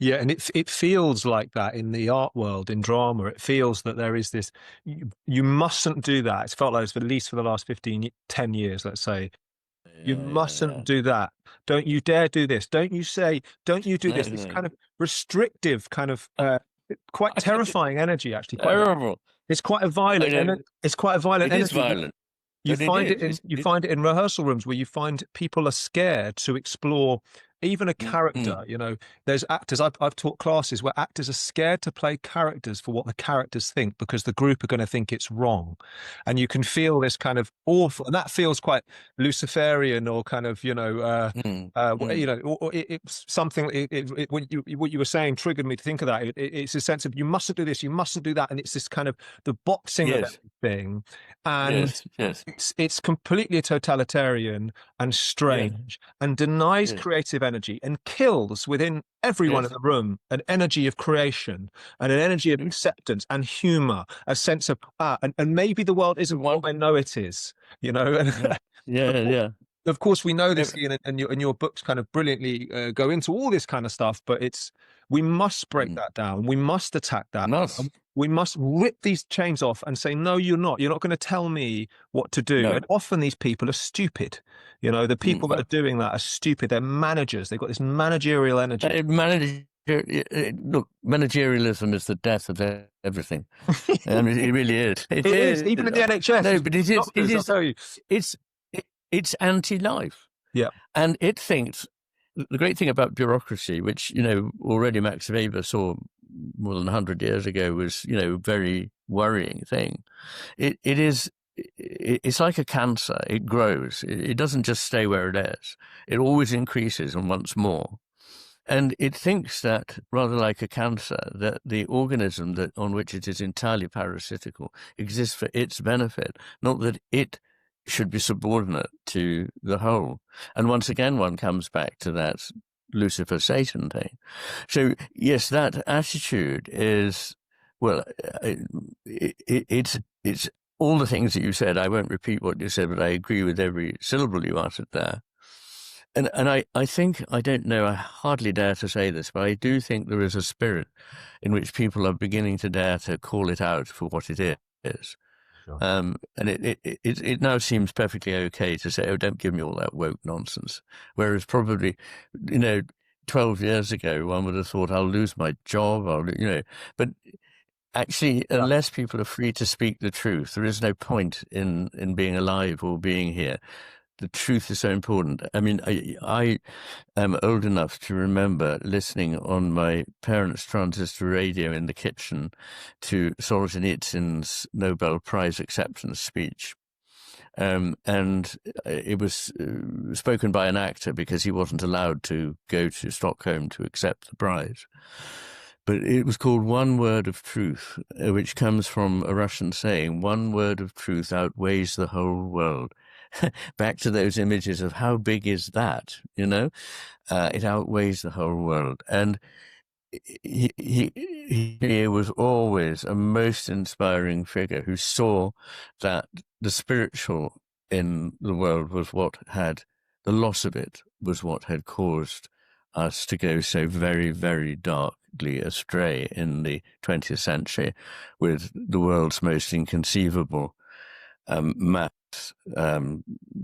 Yeah, and it feels like that in the art world, in drama. It feels that there is this, you mustn't do that. It's felt like this, at least for the last 10 years, let's say. You mustn't do that. Don't you dare do this. Don't you do this. This kind of restrictive, kind of quite terrifying energy, actually. Terrible. It's quite a violent energy. It's quite a violent energy. It is violent. You find it in rehearsal rooms where you find people are scared to explore even a character. You know, there's actors. I've taught classes where actors are scared to play characters for what the characters think, because the group are going to think it's wrong, and you can feel this kind of awful, and that feels quite Luciferian, or kind of you know, or it's something. What you were saying triggered me to think of that. It's a sense of you mustn't do this, you mustn't do that, and it's this kind of the boxing of everything, and it's completely totalitarian and strange, and denies creative energy, and kills within everyone in the room an energy of creation and an energy of acceptance and humor, a sense of and maybe the world isn't what I know it is, you know. Of course, we know this, Iain, and your books kind of brilliantly go into all this kind of stuff, but we must break that down. We must attack that. We must rip these chains off and say, no, you're not. You're not going to tell me what to do. No. And often these people are stupid. You know, the people that are doing that are stupid. They're managers. They've got this managerial energy. Look, managerialism is the death of everything. I mean, it really is. It is. Even in the NHS. No, but it's anti-life. Yeah. And it thinks, the great thing about bureaucracy, which, you know, already Max Weber saw more than 100 years ago, was, you know, a very worrying thing. It's like a cancer. It grows. It doesn't just stay where it is. It always increases and wants more. And it thinks that, rather like a cancer, that the organism on which it is entirely parasitical exists for its benefit, not that it should be subordinate to the whole. And once again, one comes back to that Lucifer-Satan thing. So, yes, that attitude is, well, it's all the things that you said. I won't repeat what you said, but I agree with every syllable you uttered there. And I think, I don't know, I hardly dare to say this, but I do think there is a spirit in which people are beginning to dare to call it out for what it is. is. Sure. And it now seems perfectly okay to say, oh, don't give me all that woke nonsense. Whereas probably, 12 years ago, one would have thought, I'll lose my job, but actually, unless people are free to speak the truth, there is no point in being alive or being here. The truth is so important. I mean, I am old enough to remember listening on my parents' transistor radio in the kitchen to Solzhenitsyn's Nobel Prize acceptance speech. And it was spoken by an actor because he wasn't allowed to go to Stockholm to accept the prize. But it was called One Word of Truth, which comes from a Russian saying, one word of truth outweighs the whole world. Back to those images of how big is that, it outweighs the whole world. And he was always a most inspiring figure who saw that the spiritual in the world was the loss of it was what had caused us to go so very, very darkly astray in the 20th century with the world's most inconceivable mass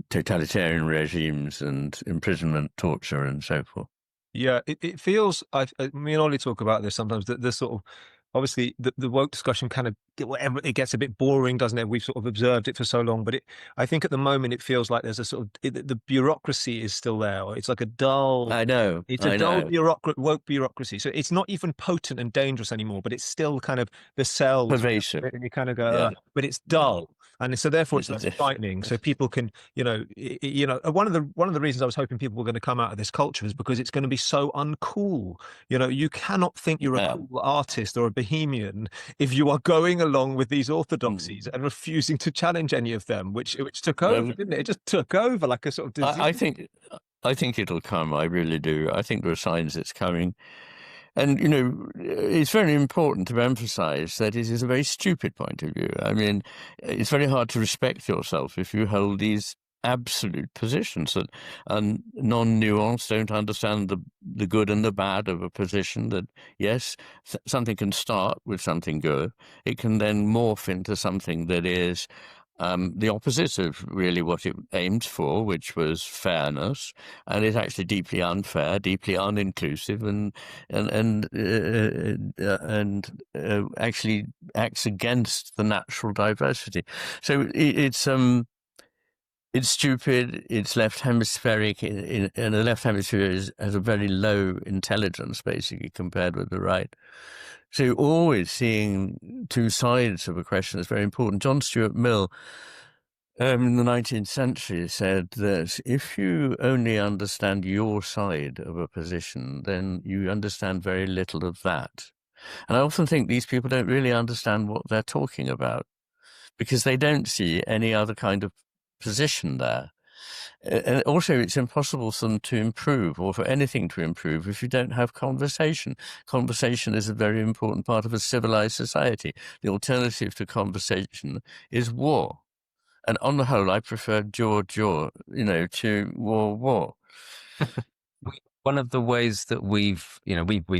totalitarian regimes and imprisonment, torture, and so forth. Yeah, it feels, me and Ollie talk about this sometimes, that this sort of, obviously the woke discussion kind of, it gets a bit boring, doesn't it? We've sort of observed it for so long, but I think at the moment it feels like there's a sort of, the bureaucracy is still there. It's like a dull, woke bureaucracy. So it's not even potent and dangerous anymore, but it's still kind of the cells. Pervasive. And you kind of go, but it's dull. And so therefore it's less frightening. So people can, one of the reasons I was hoping people were going to come out of this culture is because it's going to be so uncool. You cannot think you're a cool artist or a bohemian if you are going along with these orthodoxies and refusing to challenge any of them, which took over, didn't it? It just took over like a sort of disease. I think it'll come. I really do. I think there are signs it's coming. And, it's very important to emphasize that it is a very stupid point of view. I mean, it's very hard to respect yourself if you hold these absolute positions that are non-nuanced, don't understand the good and the bad of a position, that, yes, something can start with something good. It can then morph into something that is the opposite of really what it aimed for, which was fairness, and is actually deeply unfair, deeply uninclusive, and actually acts against the natural diversity. So it's stupid. It's left hemispheric, and the left hemisphere has a very low intelligence, basically, compared with the right. So always seeing two sides of a question is very important. John Stuart Mill, in the 19th century, said that if you only understand your side of a position, then you understand very little of that. And I often think these people don't really understand what they're talking about, because they don't see any other kind of position there. And also, it's impossible for them to improve, or for anything to improve, if you don't have conversation. Conversation is a very important part of a civilized society. The alternative to conversation is war. And on the whole, I prefer jaw, to war. One of the ways that we've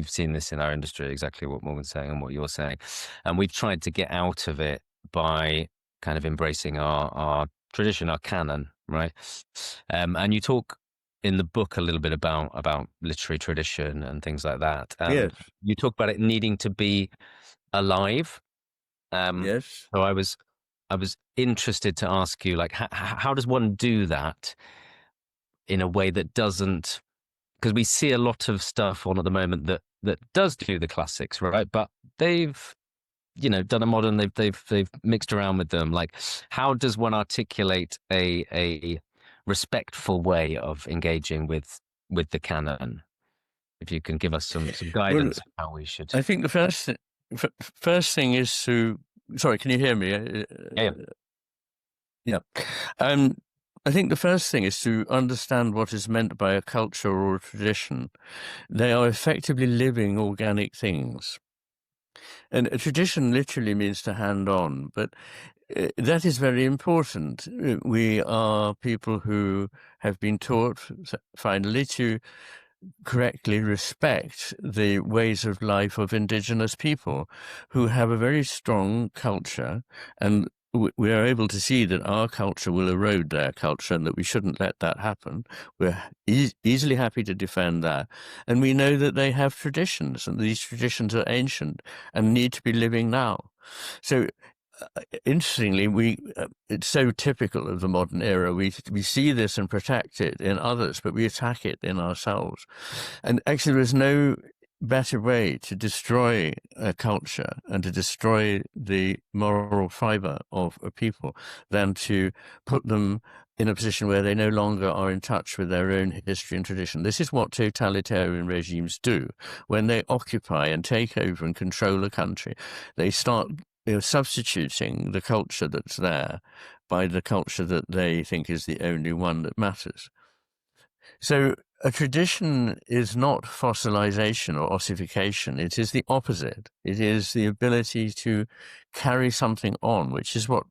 seen this in our industry, exactly what Morgan's saying and what you're saying, and we've tried to get out of it by kind of embracing our tradition, our canon, right? And you talk in the book a little bit about literary tradition and things like that. Yes. You talk about it needing to be alive. Yes. So I was interested to ask you, like, how does one do that in a way that doesn't, because we see a lot of stuff on at the moment that does do the classics, right? But they've done a modern, they've mixed around with them. Like, how does one articulate a respectful way of engaging with the canon? If you can give us some guidance on how we should. I think the first thing is to. Sorry, can you hear me? Yeah. I think the first thing is to understand what is meant by a culture or a tradition. They are effectively living organic things. And a tradition literally means to hand on, but that is very important. We are people who have been taught, finally, to correctly respect the ways of life of indigenous people who have a very strong culture, and we are able to see that our culture will erode their culture and that we shouldn't let that happen. We're easily happy to defend that. And we know that they have traditions, and these traditions are ancient and need to be living now. So interestingly, it's so typical of the modern era. We see this and protect it in others, but we attack it in ourselves. And actually, there is no better way to destroy a culture and to destroy the moral fiber of a people than to put them in a position where they no longer are in touch with their own history and tradition. This is what totalitarian regimes do. When they occupy and take over and control a country, they start substituting the culture that's there by the culture that they think is the only one that matters. So a tradition is not fossilization or ossification. It is the opposite. It is the ability to carry something on, which is what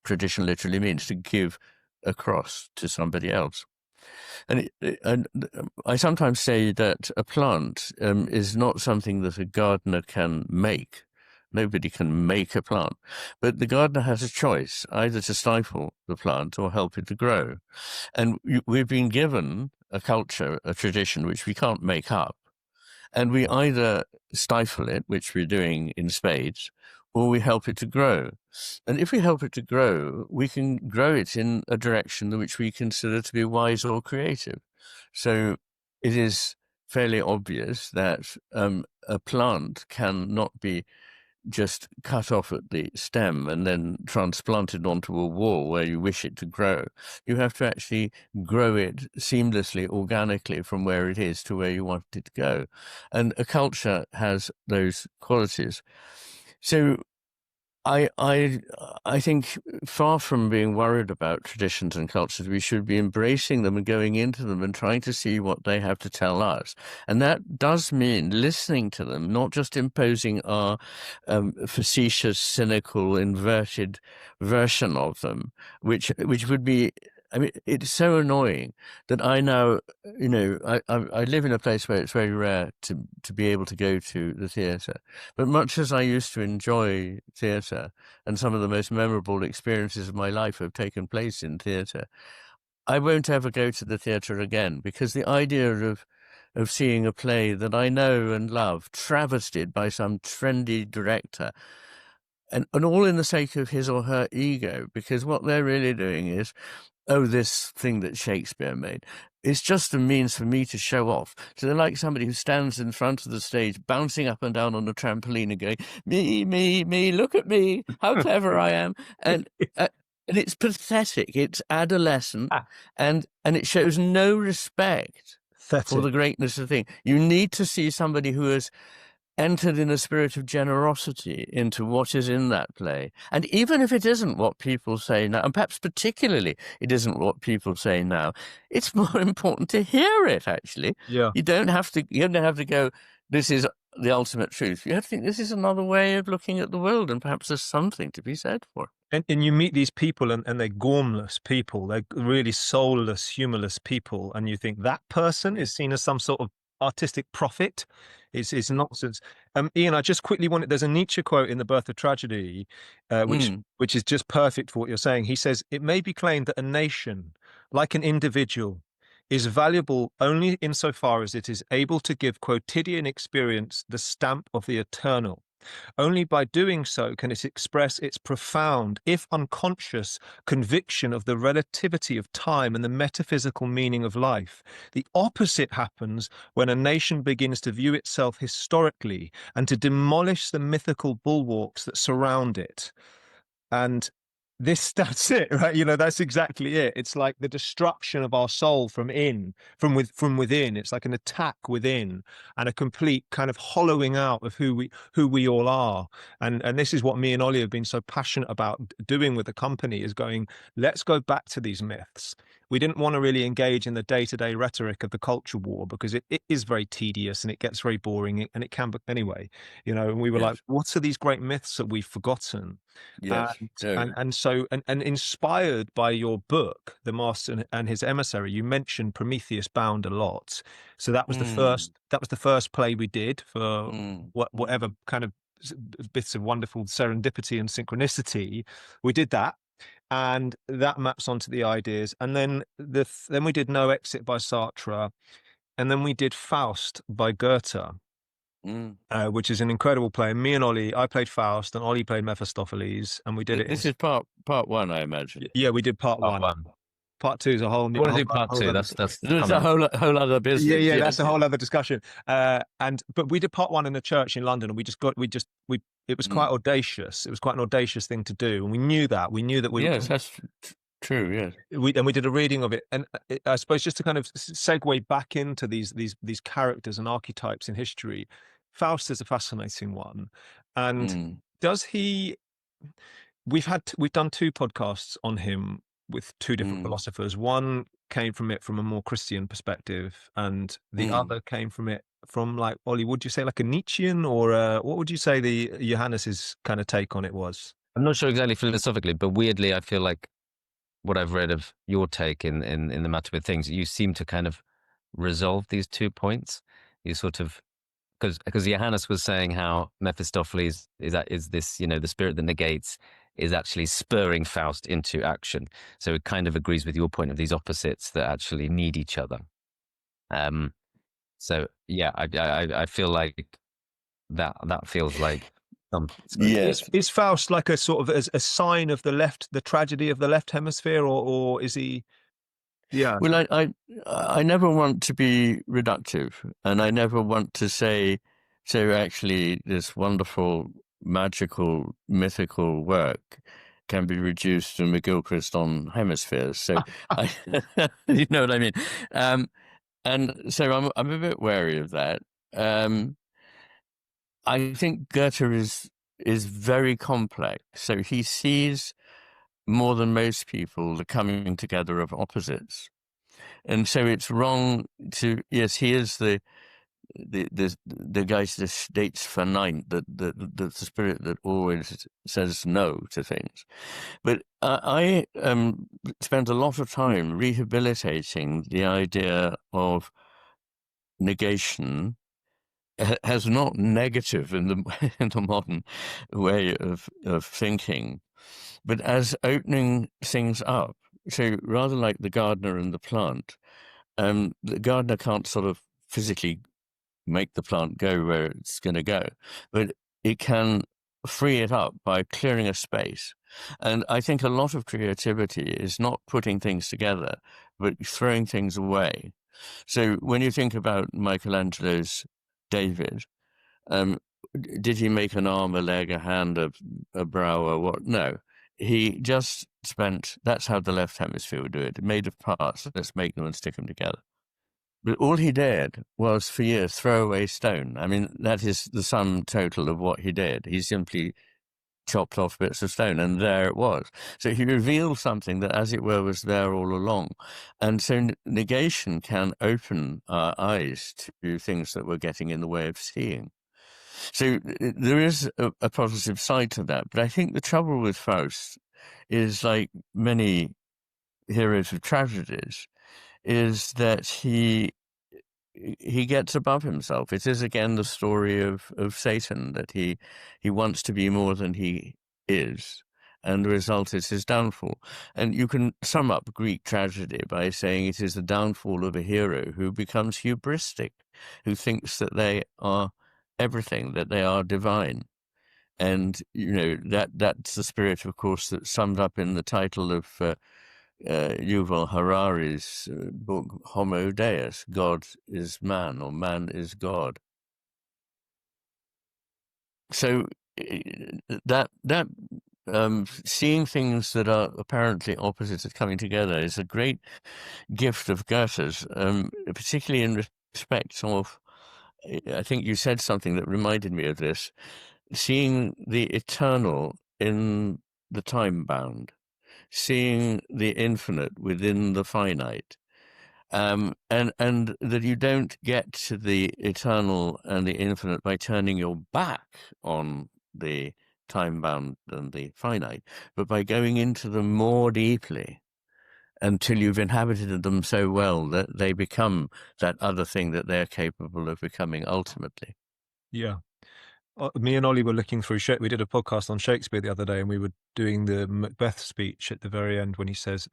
tradition literally means, to give across to somebody else. And I sometimes say that a plant is not something that a gardener can make. Nobody can make a plant, but the gardener has a choice, either to stifle the plant or help it to grow. And we've been given a culture, a tradition, which we can't make up. And we either stifle it, which we're doing in spades, or we help it to grow. And if we help it to grow, we can grow it in a direction which we consider to be wise or creative. So it is fairly obvious that a plant cannot be just cut off at the stem and then transplanted onto a wall where you wish it to grow. You have to actually grow it seamlessly, organically from where it is to where you want it to go. And a culture has those qualities. So I think, far from being worried about traditions and cultures, we should be embracing them and going into them and trying to see what they have to tell us. And that does mean listening to them, not just imposing our facetious, cynical, inverted version of them, which would be, I mean, it's so annoying that I now, I live in a place where it's very rare to be able to go to the theatre. But much as I used to enjoy theatre, and some of the most memorable experiences of my life have taken place in theatre, I won't ever go to the theatre again, because the idea of seeing a play that I know and love travestied by some trendy director, and all in the sake of his or her ego, because what they're really doing is, this thing that Shakespeare made, it's just a means for me to show off. So they're like somebody who stands in front of the stage, bouncing up and down on a trampoline and going, me, look at me, how clever I am. And it's pathetic. It's adolescent, and it shows no respect for the greatness of the thing. You need to see somebody who has entered in a spirit of generosity into what is in that play. And even if it isn't what people say now, and perhaps particularly it isn't what people say now, it's more important to hear it, actually. Yeah. You don't have to go, this is the ultimate truth. You have to think this is another way of looking at the world, and perhaps there's something to be said for it. And you meet these people and they're gormless people. They're really soulless, humorless people. And you think that person is seen as some sort of artistic prophet. It's nonsense. Iain, I just quickly wanted, there's a Nietzsche quote in The Birth of Tragedy, which is just perfect for what you're saying. He says, it may be claimed that a nation, like an individual, is valuable only insofar as it is able to give quotidian experience the stamp of the eternal. Only by doing so can it express its profound, if unconscious, conviction of the relativity of time and the metaphysical meaning of life. The opposite happens when a nation begins to view itself historically and to demolish the mythical bulwarks that surround it. And that's it, right? That's exactly it. It's like the destruction of our soul from within. It's like an attack within, and a complete kind of hollowing out of who we all are. And this is what me and Ollie have been so passionate about doing with the company, is going, let's go back to these myths. we didn't want to really engage in the day-to-day rhetoric of the culture war because it is very tedious and it gets very boring and it can be anyway, and we were like, Yes. what are these great myths that we've forgotten? Yes. And inspired by your book, The Master and His Emissary, you mentioned Prometheus Bound a lot. So that was the first play we did for whatever kind of bits of wonderful serendipity and synchronicity. We did that, and that maps onto the ideas. And then then we did No Exit by Sartre, and then we did Faust by Goethe. Which is an incredible play. And me and Ollie, I played Faust, and Ollie played Mephistopheles, and we did it. This is part one, I imagine. Yeah, we did part one. Part two is a whole new. I want to do part two. That's a whole other business. Yeah, yes. That's a whole other discussion. But we did part one in a church in London, and it was quite audacious. It was quite an audacious thing to do, and we knew that. Yes, that's true. Yes, we did a reading of it, and I suppose just to kind of segue back into these characters and archetypes in history, Faust is a fascinating one, and does he? We've done 2 podcasts on him with 2 different philosophers. One came from it from a more Christian perspective, and the other came from it from, like, Ollie, would you say like a Nietzschean, or what would you say the Johannes's kind of take on it was? I'm not sure exactly philosophically, but weirdly, I feel like what I've read of your take in the matter with things, you seem to kind of resolve these 2 points. You sort of, because Johannes was saying how Mephistopheles is this, the spirit that negates, is actually spurring Faust into action. So it kind of agrees with your point of these opposites that actually need each other. So yeah, I feel like that feels like yes. Is Faust like a sort of a sign of the tragedy of the left hemisphere, or is he? Yeah. Well, I never want to be reductive, and I never want to say, so actually this wonderful, magical, mythical work can be reduced to McGilchrist on hemispheres. So, you know what I mean? And so I'm a bit wary of that. I think Goethe is very complex. So he sees more than most people the coming together of opposites. And so it's wrong to, yes, he is the Geist des Staatsverneint, the spirit that always says no to things. But I spent a lot of time rehabilitating the idea of negation as not negative in the modern way of thinking, but as opening things up. So rather like the gardener and the plant, the gardener can't sort of physically make the plant go where it's going to go, but it can free it up by clearing a space. And I think a lot of creativity is not putting things together, but throwing things away. So when you think about Michelangelo's David, did he make an arm, a leg, a hand, a brow, or what? No. He just that's how the left hemisphere would do it. Made of parts, let's make them and stick them together. But all he did was, for years, throw away stone. I mean, that is the sum total of what he did. He simply chopped off bits of stone, and there it was. So he revealed something that, as it were, was there all along. And so negation can open our eyes to things that we're getting in the way of seeing. So there is a positive side to that. But I think the trouble with Faust is, like many heroes of tragedies, is that he gets above himself. It is again the story of Satan, that he wants to be more than he is, and the result is his downfall. And you can sum up Greek tragedy by saying it is the downfall of a hero who becomes hubristic, who thinks that they are everything, that they are divine. And that's the spirit, of course, that's summed up in the title of Yuval Harari's book Homo Deus, God is man, or man is God. So that seeing things that are apparently opposites coming together is a great gift of Goethe's, particularly in respect of, I think you said something that reminded me of this, seeing the eternal in the time bound. seeing the infinite within the finite. And that you don't get to the eternal and the infinite by turning your back on the time-bound and the finite, but by going into them more deeply until you've inhabited them so well that they become that other thing that they're capable of becoming ultimately. Yeah. Me and Ollie were looking through we did a podcast on Shakespeare the other day, and we were doing the Macbeth speech at the very end when he says,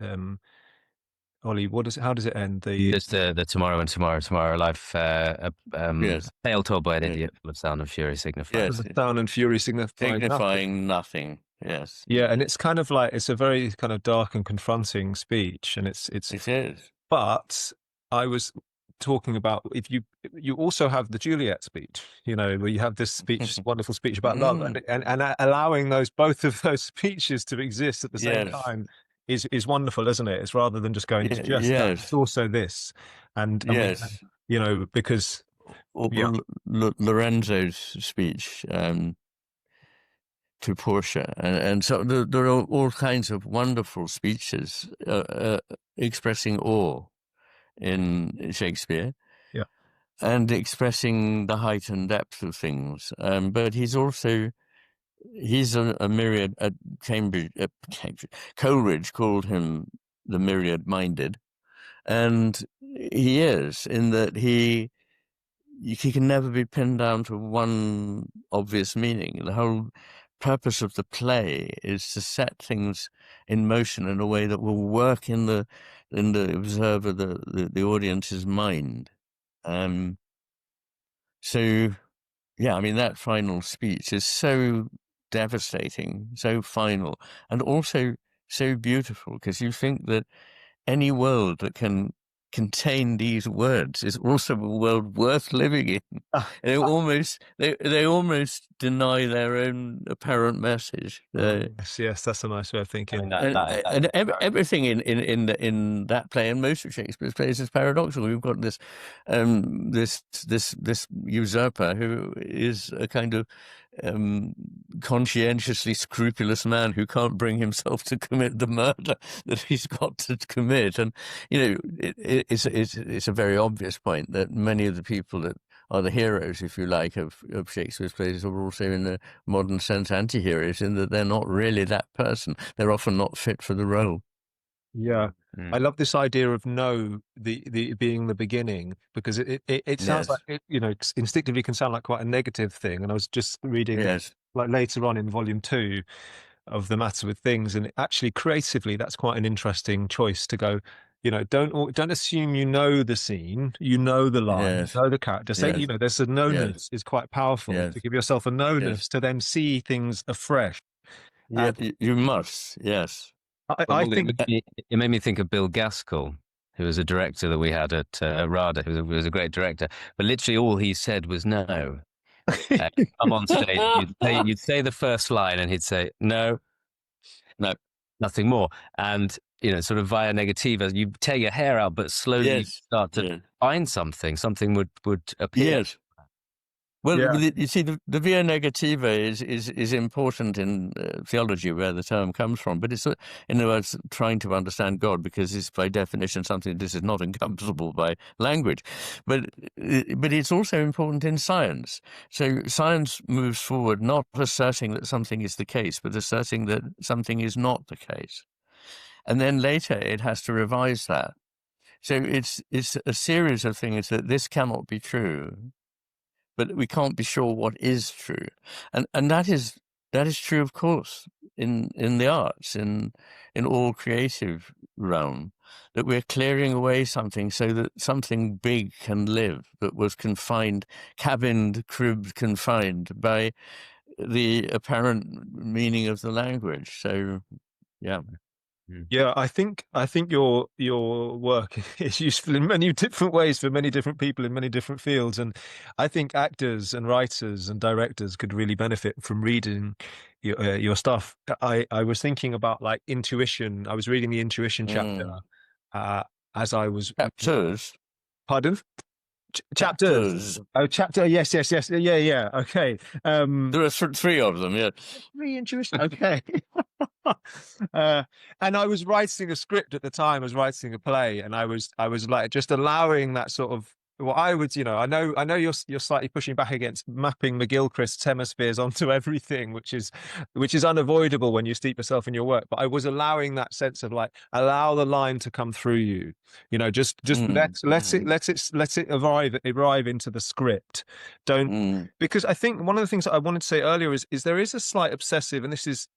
Ollie, how does it end? Just the tomorrow and tomorrow life, Yes. tale told by an Yes. idiot, full of sound and fury signifying. Yes. The sound and fury Signifying nothing. Yes. Yeah, and it's kind of like, it's a very kind of dark and confronting speech, and it is. But I was talking about, if you also have the Juliet speech, where you have this speech, wonderful speech about love, and allowing both of those speeches to exist at the same time is wonderful, isn't it? It's rather than just going, it's just that, it's also this, and yes, because Lorenzo's speech to Portia, and so there are all kinds of wonderful speeches expressing awe in Shakespeare, and expressing the height and depth of things. But he's a myriad. At Coleridge called him the myriad-minded, and he is, in that he can never be pinned down to one obvious meaning. The whole purpose of the play is to set things in motion in a way that will work in the observer, the audience's mind. So, yeah, I mean, that final speech is so devastating, so final, and also so beautiful, because you think that any world that can contain these words is also a world worth living in. They almost deny their own apparent message. Yes, that's a nice way of thinking. And everything in that play and most of Shakespeare's plays is paradoxical. You've got this this usurper who is a kind of conscientiously scrupulous man who can't bring himself to commit the murder that he's got to commit. And it's a very obvious point that many of the people that are the heroes, if you like, of Shakespeare's plays are also, in a modern sense, anti-heroes, in that they're not really that person. They're often not fit for the role. Yeah. I love this idea of the being the beginning, because it sounds like instinctively can sound like quite a negative thing. And I was just reading like later on in volume 2 of The Matter with Things, and actually creatively that's quite an interesting choice to go, don't assume the scene, the line, the character. Say, there's a knownness is quite powerful, to give yourself a knownness to then see things afresh. Yeah, you must, yes. I think it made me think of Bill Gaskell, who was a director that we had at RADA, who was a great director. But literally all he said was no. I'm on stage, you'd say the first line and he'd say, no, nothing more. And, sort of via negativa, you tear your hair out, but slowly you start to find something would appear. Yes. Well, you see, the via negativa is important in theology, where the term comes from, but it's, in other words, trying to understand God, because it's by definition something that is not encompassable by language. But it's also important in science. So science moves forward not asserting that something is the case, but asserting that something is not the case. And then later it has to revise that. So it's a series of things that this cannot be true, but we can't be sure what is true. And that is true, of course, in the arts, in all creative realm, that we're clearing away something so that something big can live, that was confined, cabined, cribbed, confined by the apparent meaning of the language. So, yeah. Yeah, I think your work is useful in many different ways for many different people in many different fields, and I think actors and writers and directors could really benefit from reading your stuff. I was thinking about like intuition. I was reading the intuition chapter as I was. Chapters. Pardon? chapters. Oh, chapter. Yes. Yeah. Okay. There are three of them. Yeah. Reintuition. Okay. And I was writing a script at the time. I was writing a play, and I was like just allowing that sort of. Well, I would, I know you're slightly pushing back against mapping McGilchrist's hemispheres onto everything, which is unavoidable when you steep yourself in your work. But I was allowing that sense of like allow the line to come through you, just let it arrive into the script. Don't because I think one of the things that I wanted to say earlier is there is a slight obsessive, and this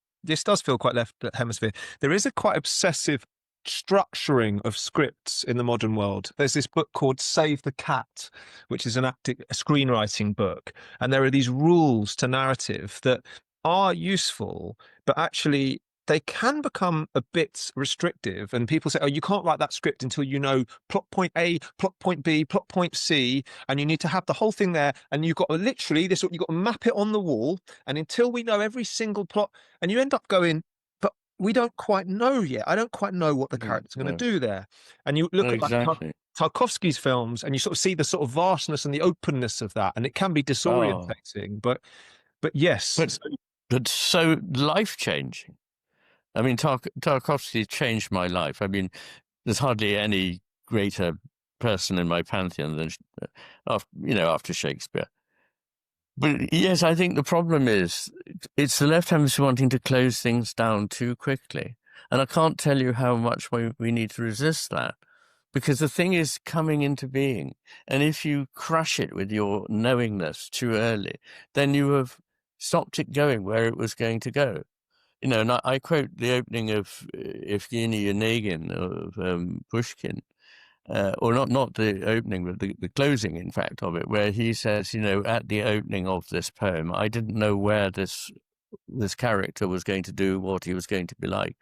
does feel quite left hemisphere. There is a quite obsessive structuring of scripts in the modern world. There's this book called Save the Cat, which is a screenwriting book, and there are these rules to narrative that are useful, but actually they can become a bit restrictive. And people say, oh, you can't write that script until you know plot point A, plot point B, plot point C, and you need to have the whole thing there. And you've got to literally you've got to map it on the wall. And until we know every single plot, and you end up going, but we don't quite know yet. I don't quite know what the character's going to do there. And you look at like Tarkovsky's films, and you sort of see the sort of vastness and the openness of that, and it can be disorientating. But yes, but so life-changing. I mean, Tarkovsky changed my life. I mean, there's hardly any greater person in my pantheon than, after Shakespeare. But yes, I think the problem is it's the left hemisphere wanting to close things down too quickly. And I can't tell you how much we need to resist that, because the thing is coming into being. And if you crush it with your knowingness too early, then you have stopped it going where it was going to go. And I quote the opening of Evgeny Onegin of Pushkin, or not the opening, but the closing, in fact, of it, where he says, at the opening of this poem, I didn't know where this character was going to do, what he was going to be like.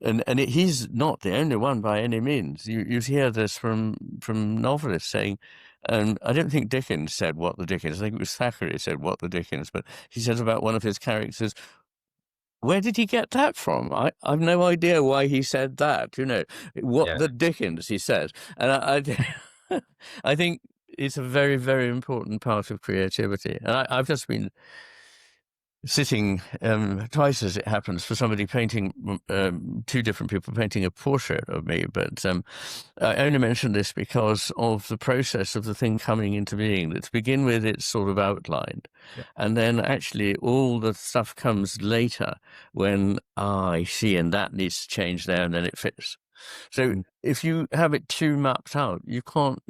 And he's not the only one by any means. You hear this from novelists saying, and I don't think Dickens said what the Dickens, I think it was Thackeray said what the Dickens, but he says about one of his characters, where did he get that from? I've no idea why he said that. The Dickens, he says. And I think it's a very, very important part of creativity. And I've just been sitting twice, as it happens, for somebody painting, two different people painting a portrait of me. But I only mention this because of the process of the thing coming into being. That to begin with, it's sort of outlined. Yeah. And then actually all the stuff comes later when, I see, and that needs to change there, and then it fits. So if you have it too mapped out, you can't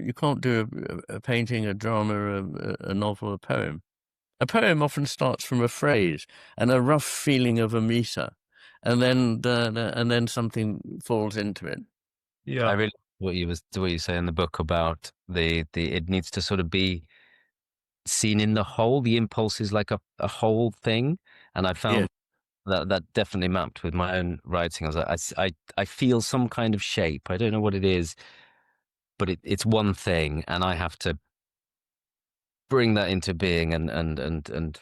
do a painting, a drama, a novel, a poem. A poem often starts from a phrase and a rough feeling of a meter, and then something falls into it. Yeah, I really what you say in the book about the it needs to sort of be seen in the whole. The impulse is like a whole thing, and I found that definitely mapped with my own writing. I was like, I feel some kind of shape. I don't know what it is, but it's one thing, and I have to bring that into being and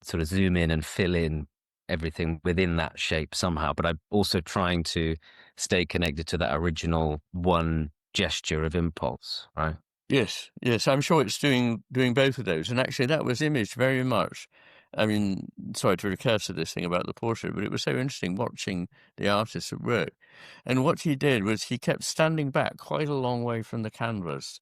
sort of zoom in and fill in everything within that shape somehow. But I'm also trying to stay connected to that original one gesture of impulse, right? Yes. I'm sure it's doing both of those. And actually that was imaged very much. I mean, sorry to recur to this thing about the portrait, but it was so interesting watching the artist at work. And what he did was he kept standing back quite a long way from the canvas,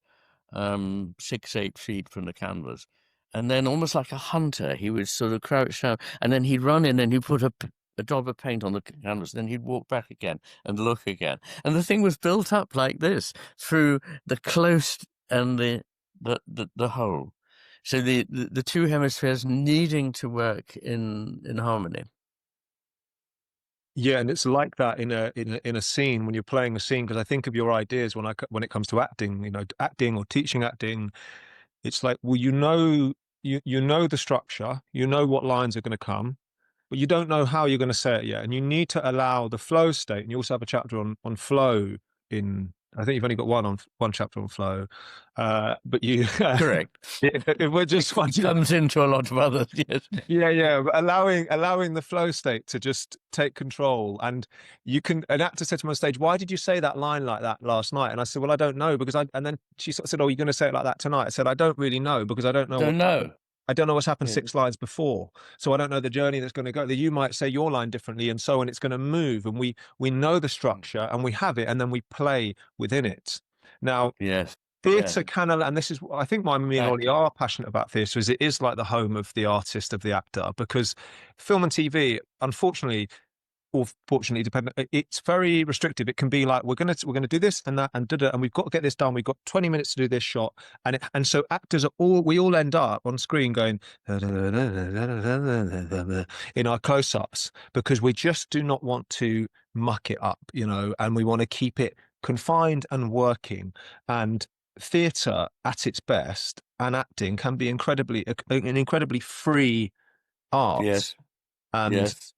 6-8 feet from the canvas. And then almost like a hunter, he would sort of crouch down, and then he'd run in and he'd put a daub of paint on the canvas, then he'd walk back again and look again. And the thing was built up like this through the close and the whole. So the two hemispheres needing to work in harmony. Yeah, and it's like that in a scene when you're playing a scene, because I think of your ideas when it comes to acting, acting or teaching acting. It's like, well, you know the structure, you know what lines are going to come, but you don't know how you're going to say it yet, and you need to allow the flow state. And you also have a chapter on flow in I think you've only got one chapter on flow, but you Correct. we're just It comes into a lot of others. Yes. yeah, but allowing the flow state to just take control. And an actor said to me on stage, "Why did you say that line like that last night?" And I said, "Well, I don't know, because I." And then she sort of said, "Oh, you're going to say it like that tonight?" I said, "I don't really know, because I don't know Don't know. I don't know what's happened Yeah. 6 lines before, so I don't know the journey that's going to go. That you might say your line differently, and so on. It's going to move, and we know the structure, and we have it, and then we play within it. Now, Yes. theatre can, and this is, I think, why me and Ollie are passionate about theatre, is it is like the home of the artist, of the actor, because film and TV, unfortunately, or fortunately, dependent, it's very restrictive. It can be like, we're gonna do this and that and da-da, and we've got to get this done. We've got 20 minutes to do this shot, and so actors we all end up on screen going in our close-ups, because we just do not want to muck it up, and we want to keep it confined and working. And theatre at its best, and acting, can be an incredibly free art. Yes. And yes.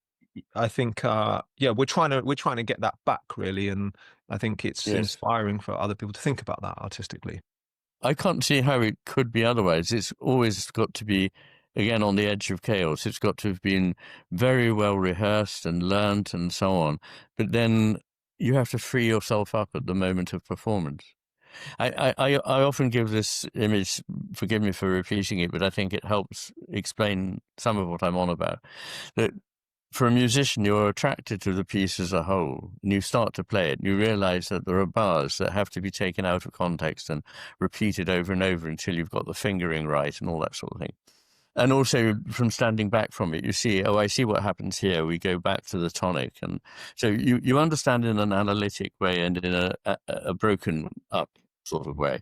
I think, we're trying to get that back, really, and I think it's inspiring for other people to think about that artistically. I can't see how it could be otherwise. It's always got to be, again, on the edge of chaos. It's got to have been very well rehearsed and learnt and so on. But then you have to free yourself up at the moment of performance. I often give this image, forgive me for repeating it, but I think it helps explain some of what I'm on about. That for a musician, you're attracted to the piece as a whole, and you start to play it. You realize that there are bars that have to be taken out of context and repeated over and over until you've got the fingering right and all that sort of thing. And also, from standing back from it, you see, I see what happens here. We go back to the tonic. And so you understand in an analytic way and in a broken up sort of way.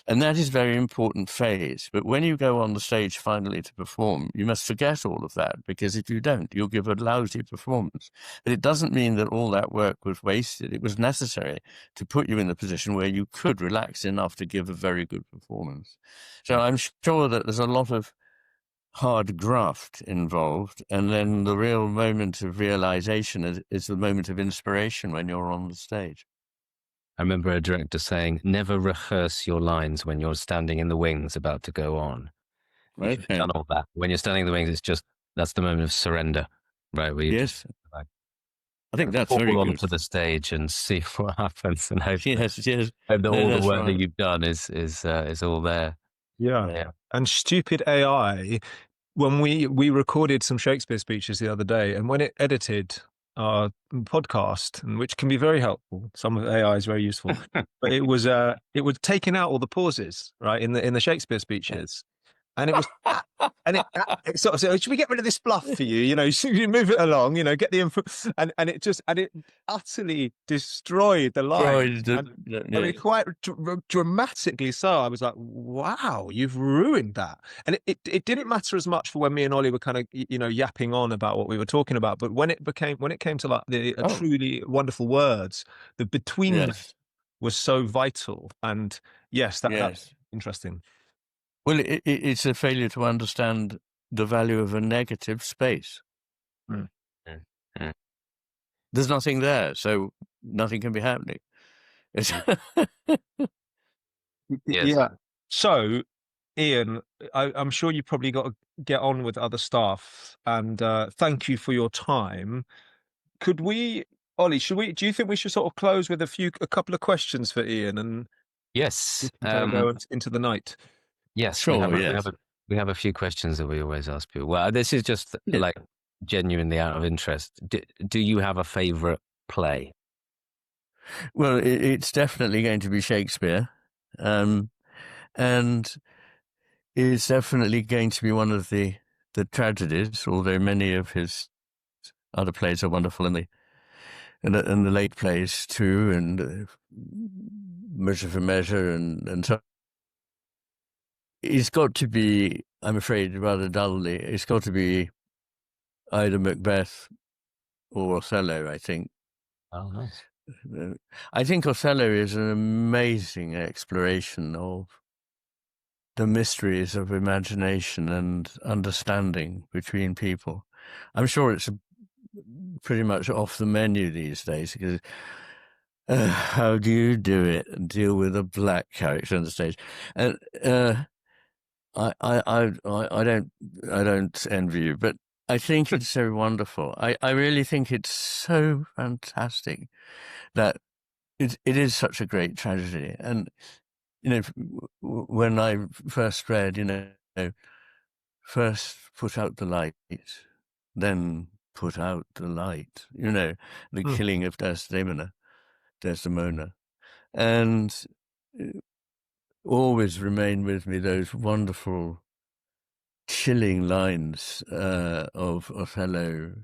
And that is a very important phase. But when you go on the stage finally to perform, you must forget all of that, because if you don't, you'll give a lousy performance. But it doesn't mean that all that work was wasted. It was necessary to put you in the position where you could relax enough to give a very good performance. So I'm sure that there's a lot of hard graft involved, and then the real moment of realization is the moment of inspiration when you're on the stage. I remember a director saying, never rehearse your lines when you're standing in the wings about to go on. Right. You've done all that. When you're standing in the wings, that's the moment of surrender, right? Where you yes. I think that's very fall good. onto the stage and see what happens, and hope, yes. hope that all the work right. that you've done is all there. Yeah. And stupid AI, when we recorded some Shakespeare speeches the other day, and when it edited our podcast, and which can be very helpful, some of AI is very useful, but it was taking out all the pauses, right, in the Shakespeare speeches. And it was, and it sort of said, "Should we get rid of this fluff for you? You move it along. Get the info." And it utterly destroyed the line. I mean, quite dramatically so. I was like, "Wow, you've ruined that." And it didn't matter as much for when me and Ollie were kind of yapping on about what we were talking about, but when it came to like the truly wonderful words, the between them was so vital. And that's interesting. Well, it's a failure to understand the value of a negative space. There's nothing there, so nothing can be happening. Yeah. So, Iain, I'm sure you probably got to get on with other stuff, and thank you for your time. Could we, Ollie, do you think we should sort of close with a couple of questions for Iain, and yes, kind of go into the night? Yes, sure, we have a few questions that we always ask people. Well, this is just like genuinely out of interest. Do you have a favorite play? Well, it's definitely going to be Shakespeare, and it's definitely going to be one of the tragedies, although many of his other plays are wonderful, and the late plays too, and Measure for Measure, and so it's got to be, I'm afraid, rather dully, it's got to be either Macbeth or Othello, I think. Oh, nice. I think Othello is an amazing exploration of the mysteries of imagination and understanding between people. I'm sure it's pretty much off the menu these days, because how do you do it and deal with a black character on the stage? And I don't envy you, but I think it's so wonderful. I really think it's so fantastic that it is such a great tragedy. And when I first read, first put out the light, then put out the light. The killing of Desdemona, and always remain with me those wonderful, chilling lines of Othello.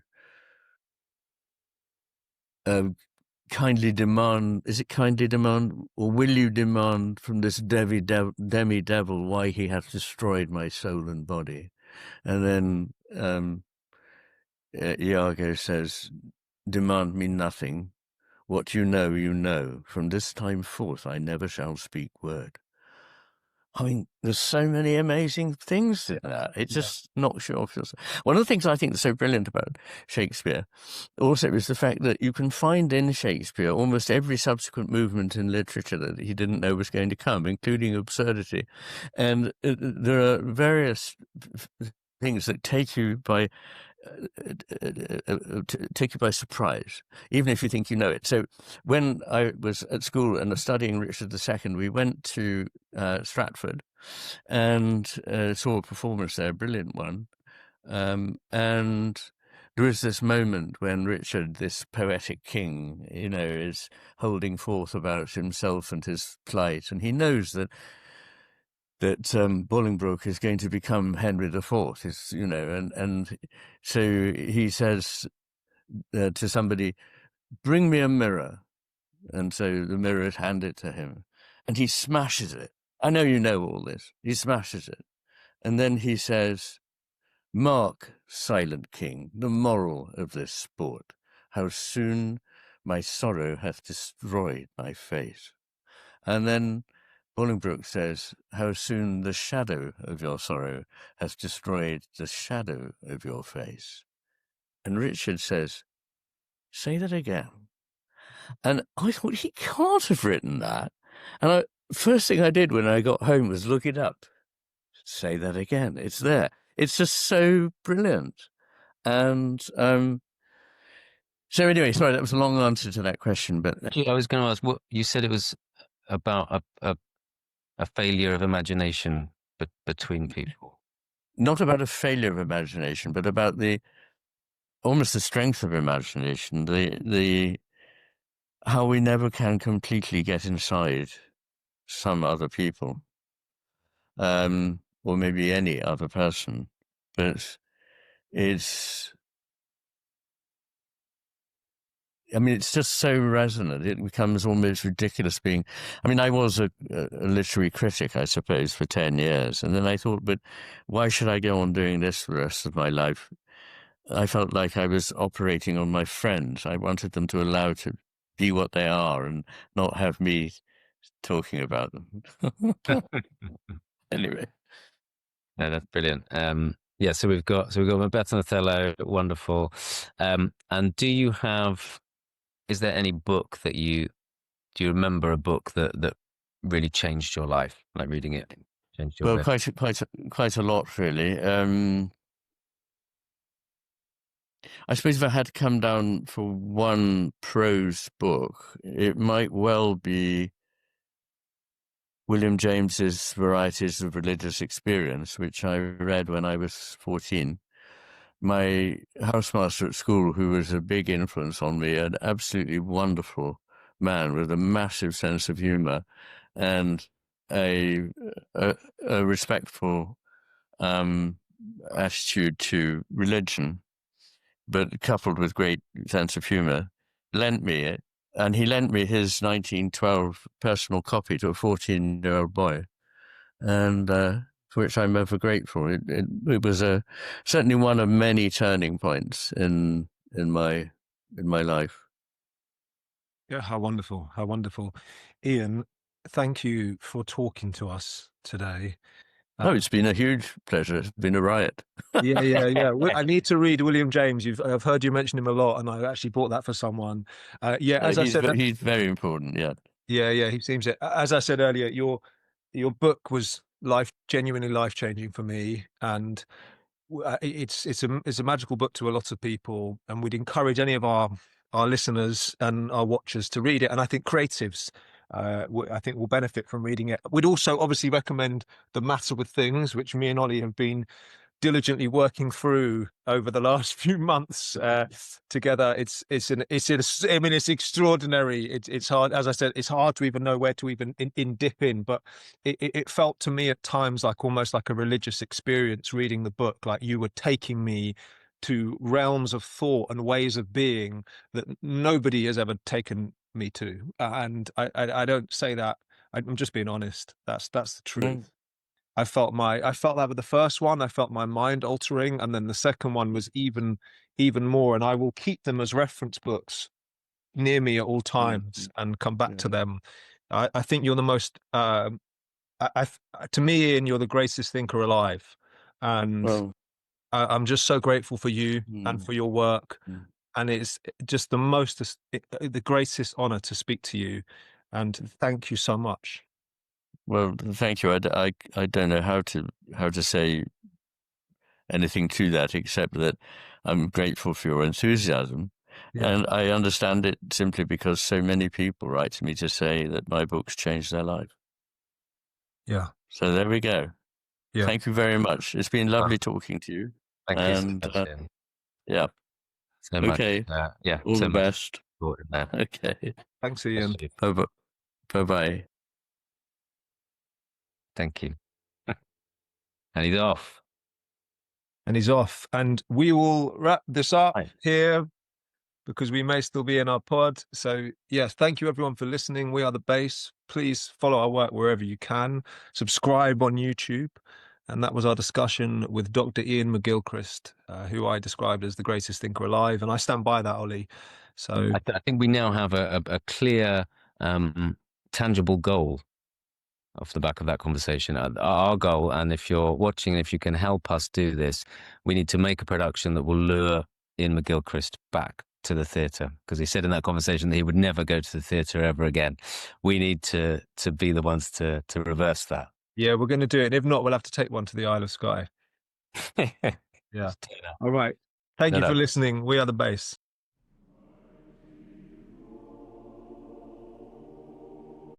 Kindly demand, is it kindly demand, or will you demand from this demi-devil why he hath destroyed my soul and body? And then Iago says, demand me nothing. What you know. From this time forth I never shall speak word. I mean, there's so many amazing things in that. It's just not sure. One of the things I think is so brilliant about Shakespeare also is the fact that you can find in Shakespeare almost every subsequent movement in literature that he didn't know was going to come, including absurdity. And there are various things that take you by surprise, even if you think you know it. So when I was at school and studying Richard II, we went to Stratford and saw a performance there, a brilliant one. And there is this moment when Richard, this poetic king, is holding forth about himself and his plight, and he knows that Bolingbroke is going to become Henry IV, and so he says to somebody, bring me a mirror. And so the mirror is handed to him, and he smashes it. I know you know all this. He smashes it. And then he says, mark, silent king, the moral of this sport, how soon my sorrow hath destroyed my face. And then Bolingbroke says, how soon the shadow of your sorrow has destroyed the shadow of your face. And Richard says, say that again. And I thought, he can't have written that. And first thing I did when I got home was look it up. Say that again. It's there. It's just so brilliant. And so anyway, sorry, that was a long answer to that question. But I was going to ask, what you said it was about a failure of imagination between people. Not about a failure of imagination, but about almost the strength of imagination, the how we never can completely get inside some other people, or maybe any other person, but it's just so resonant. It becomes almost ridiculous I was a literary critic, I suppose, for 10 years. And then I thought, but why should I go on doing this for the rest of my life? I felt like I was operating on my friends. I wanted them to allow to be what they are and not have me talking about them. Anyway. No, that's brilliant. So we've got Macbeth and Othello, wonderful. And is there any book do you remember a book that really changed your life, like reading it changed your life? Well, quite a lot, really. I suppose if I had to come down for one prose book, it might well be William James's Varieties of Religious Experience, which I read when I was 14. My housemaster at school, who was a big influence on me, an absolutely wonderful man with a massive sense of humor and a respectful attitude to religion, but coupled with great sense of humor, lent me it. And he lent me his 1912 personal copy to a 14-year-old boy, and for which I'm ever grateful. It was certainly one of many turning points in my life. Yeah, how wonderful. How wonderful. Iain, thank you for talking to us today. Oh, it's been a huge pleasure. It's been a riot. Yeah. I need to read William James. I've heard you mention him a lot, and I actually bought that for someone. As I said, He's very important. Yeah. yeah, he seems it. As I said earlier, your book was genuinely life changing for me, and it's a magical book to a lot of people, and we'd encourage any of our listeners and our watchers to read it. And I think creatives, I think, will benefit from reading it. We'd also obviously recommend The Matter with Things, which me and Ollie have been diligently working through over the last few months together. It's extraordinary. It's hard, as I said, it's hard to even know where to even dip in, but it felt to me at times like almost like a religious experience reading the book, like you were taking me to realms of thought and ways of being that nobody has ever taken me to. And I don't say that, I'm just being honest. That's the truth. I felt that with the first one. I felt my mind altering, and then the second one was even more. And I will keep them as reference books near me at all times and come back to them. I think you're the most. To me, Ian, you're the greatest thinker alive, and I'm just so grateful for you and for your work. And it's just the greatest honor to speak to you. And thank you so much. Well, thank you. I don't know how to say anything to that except that I'm grateful for your enthusiasm. Yeah. And I understand it simply because so many people write to me to say that my books changed their life. Yeah. So there we go. Yeah. Thank you very much. It's been lovely talking to you. Thank you so much. Yeah. So much. Okay. Yeah. All so the best. Okay. Thanks, Ian. Bye-bye. Thank you. And he's off. And we will wrap this up here because we may still be in our pod. So yes, thank you everyone for listening. We are The Base. Please follow our work wherever you can. Subscribe on YouTube. And that was our discussion with Dr. Iain McGilchrist, who I described as the greatest thinker alive. And I stand by that, Ollie. So I think we now have a clear, tangible goal off the back of that conversation. Our goal, and if you're watching, if you can help us do this, we need to make a production that will lure Iain McGilchrist back to the theatre, because he said in that conversation that he would never go to the theatre ever again. We need to be the ones to reverse that. Yeah, we're going to do it. If not, we'll have to take one to the Isle of Skye. Yeah. All right. Thank you for listening. We are The Base.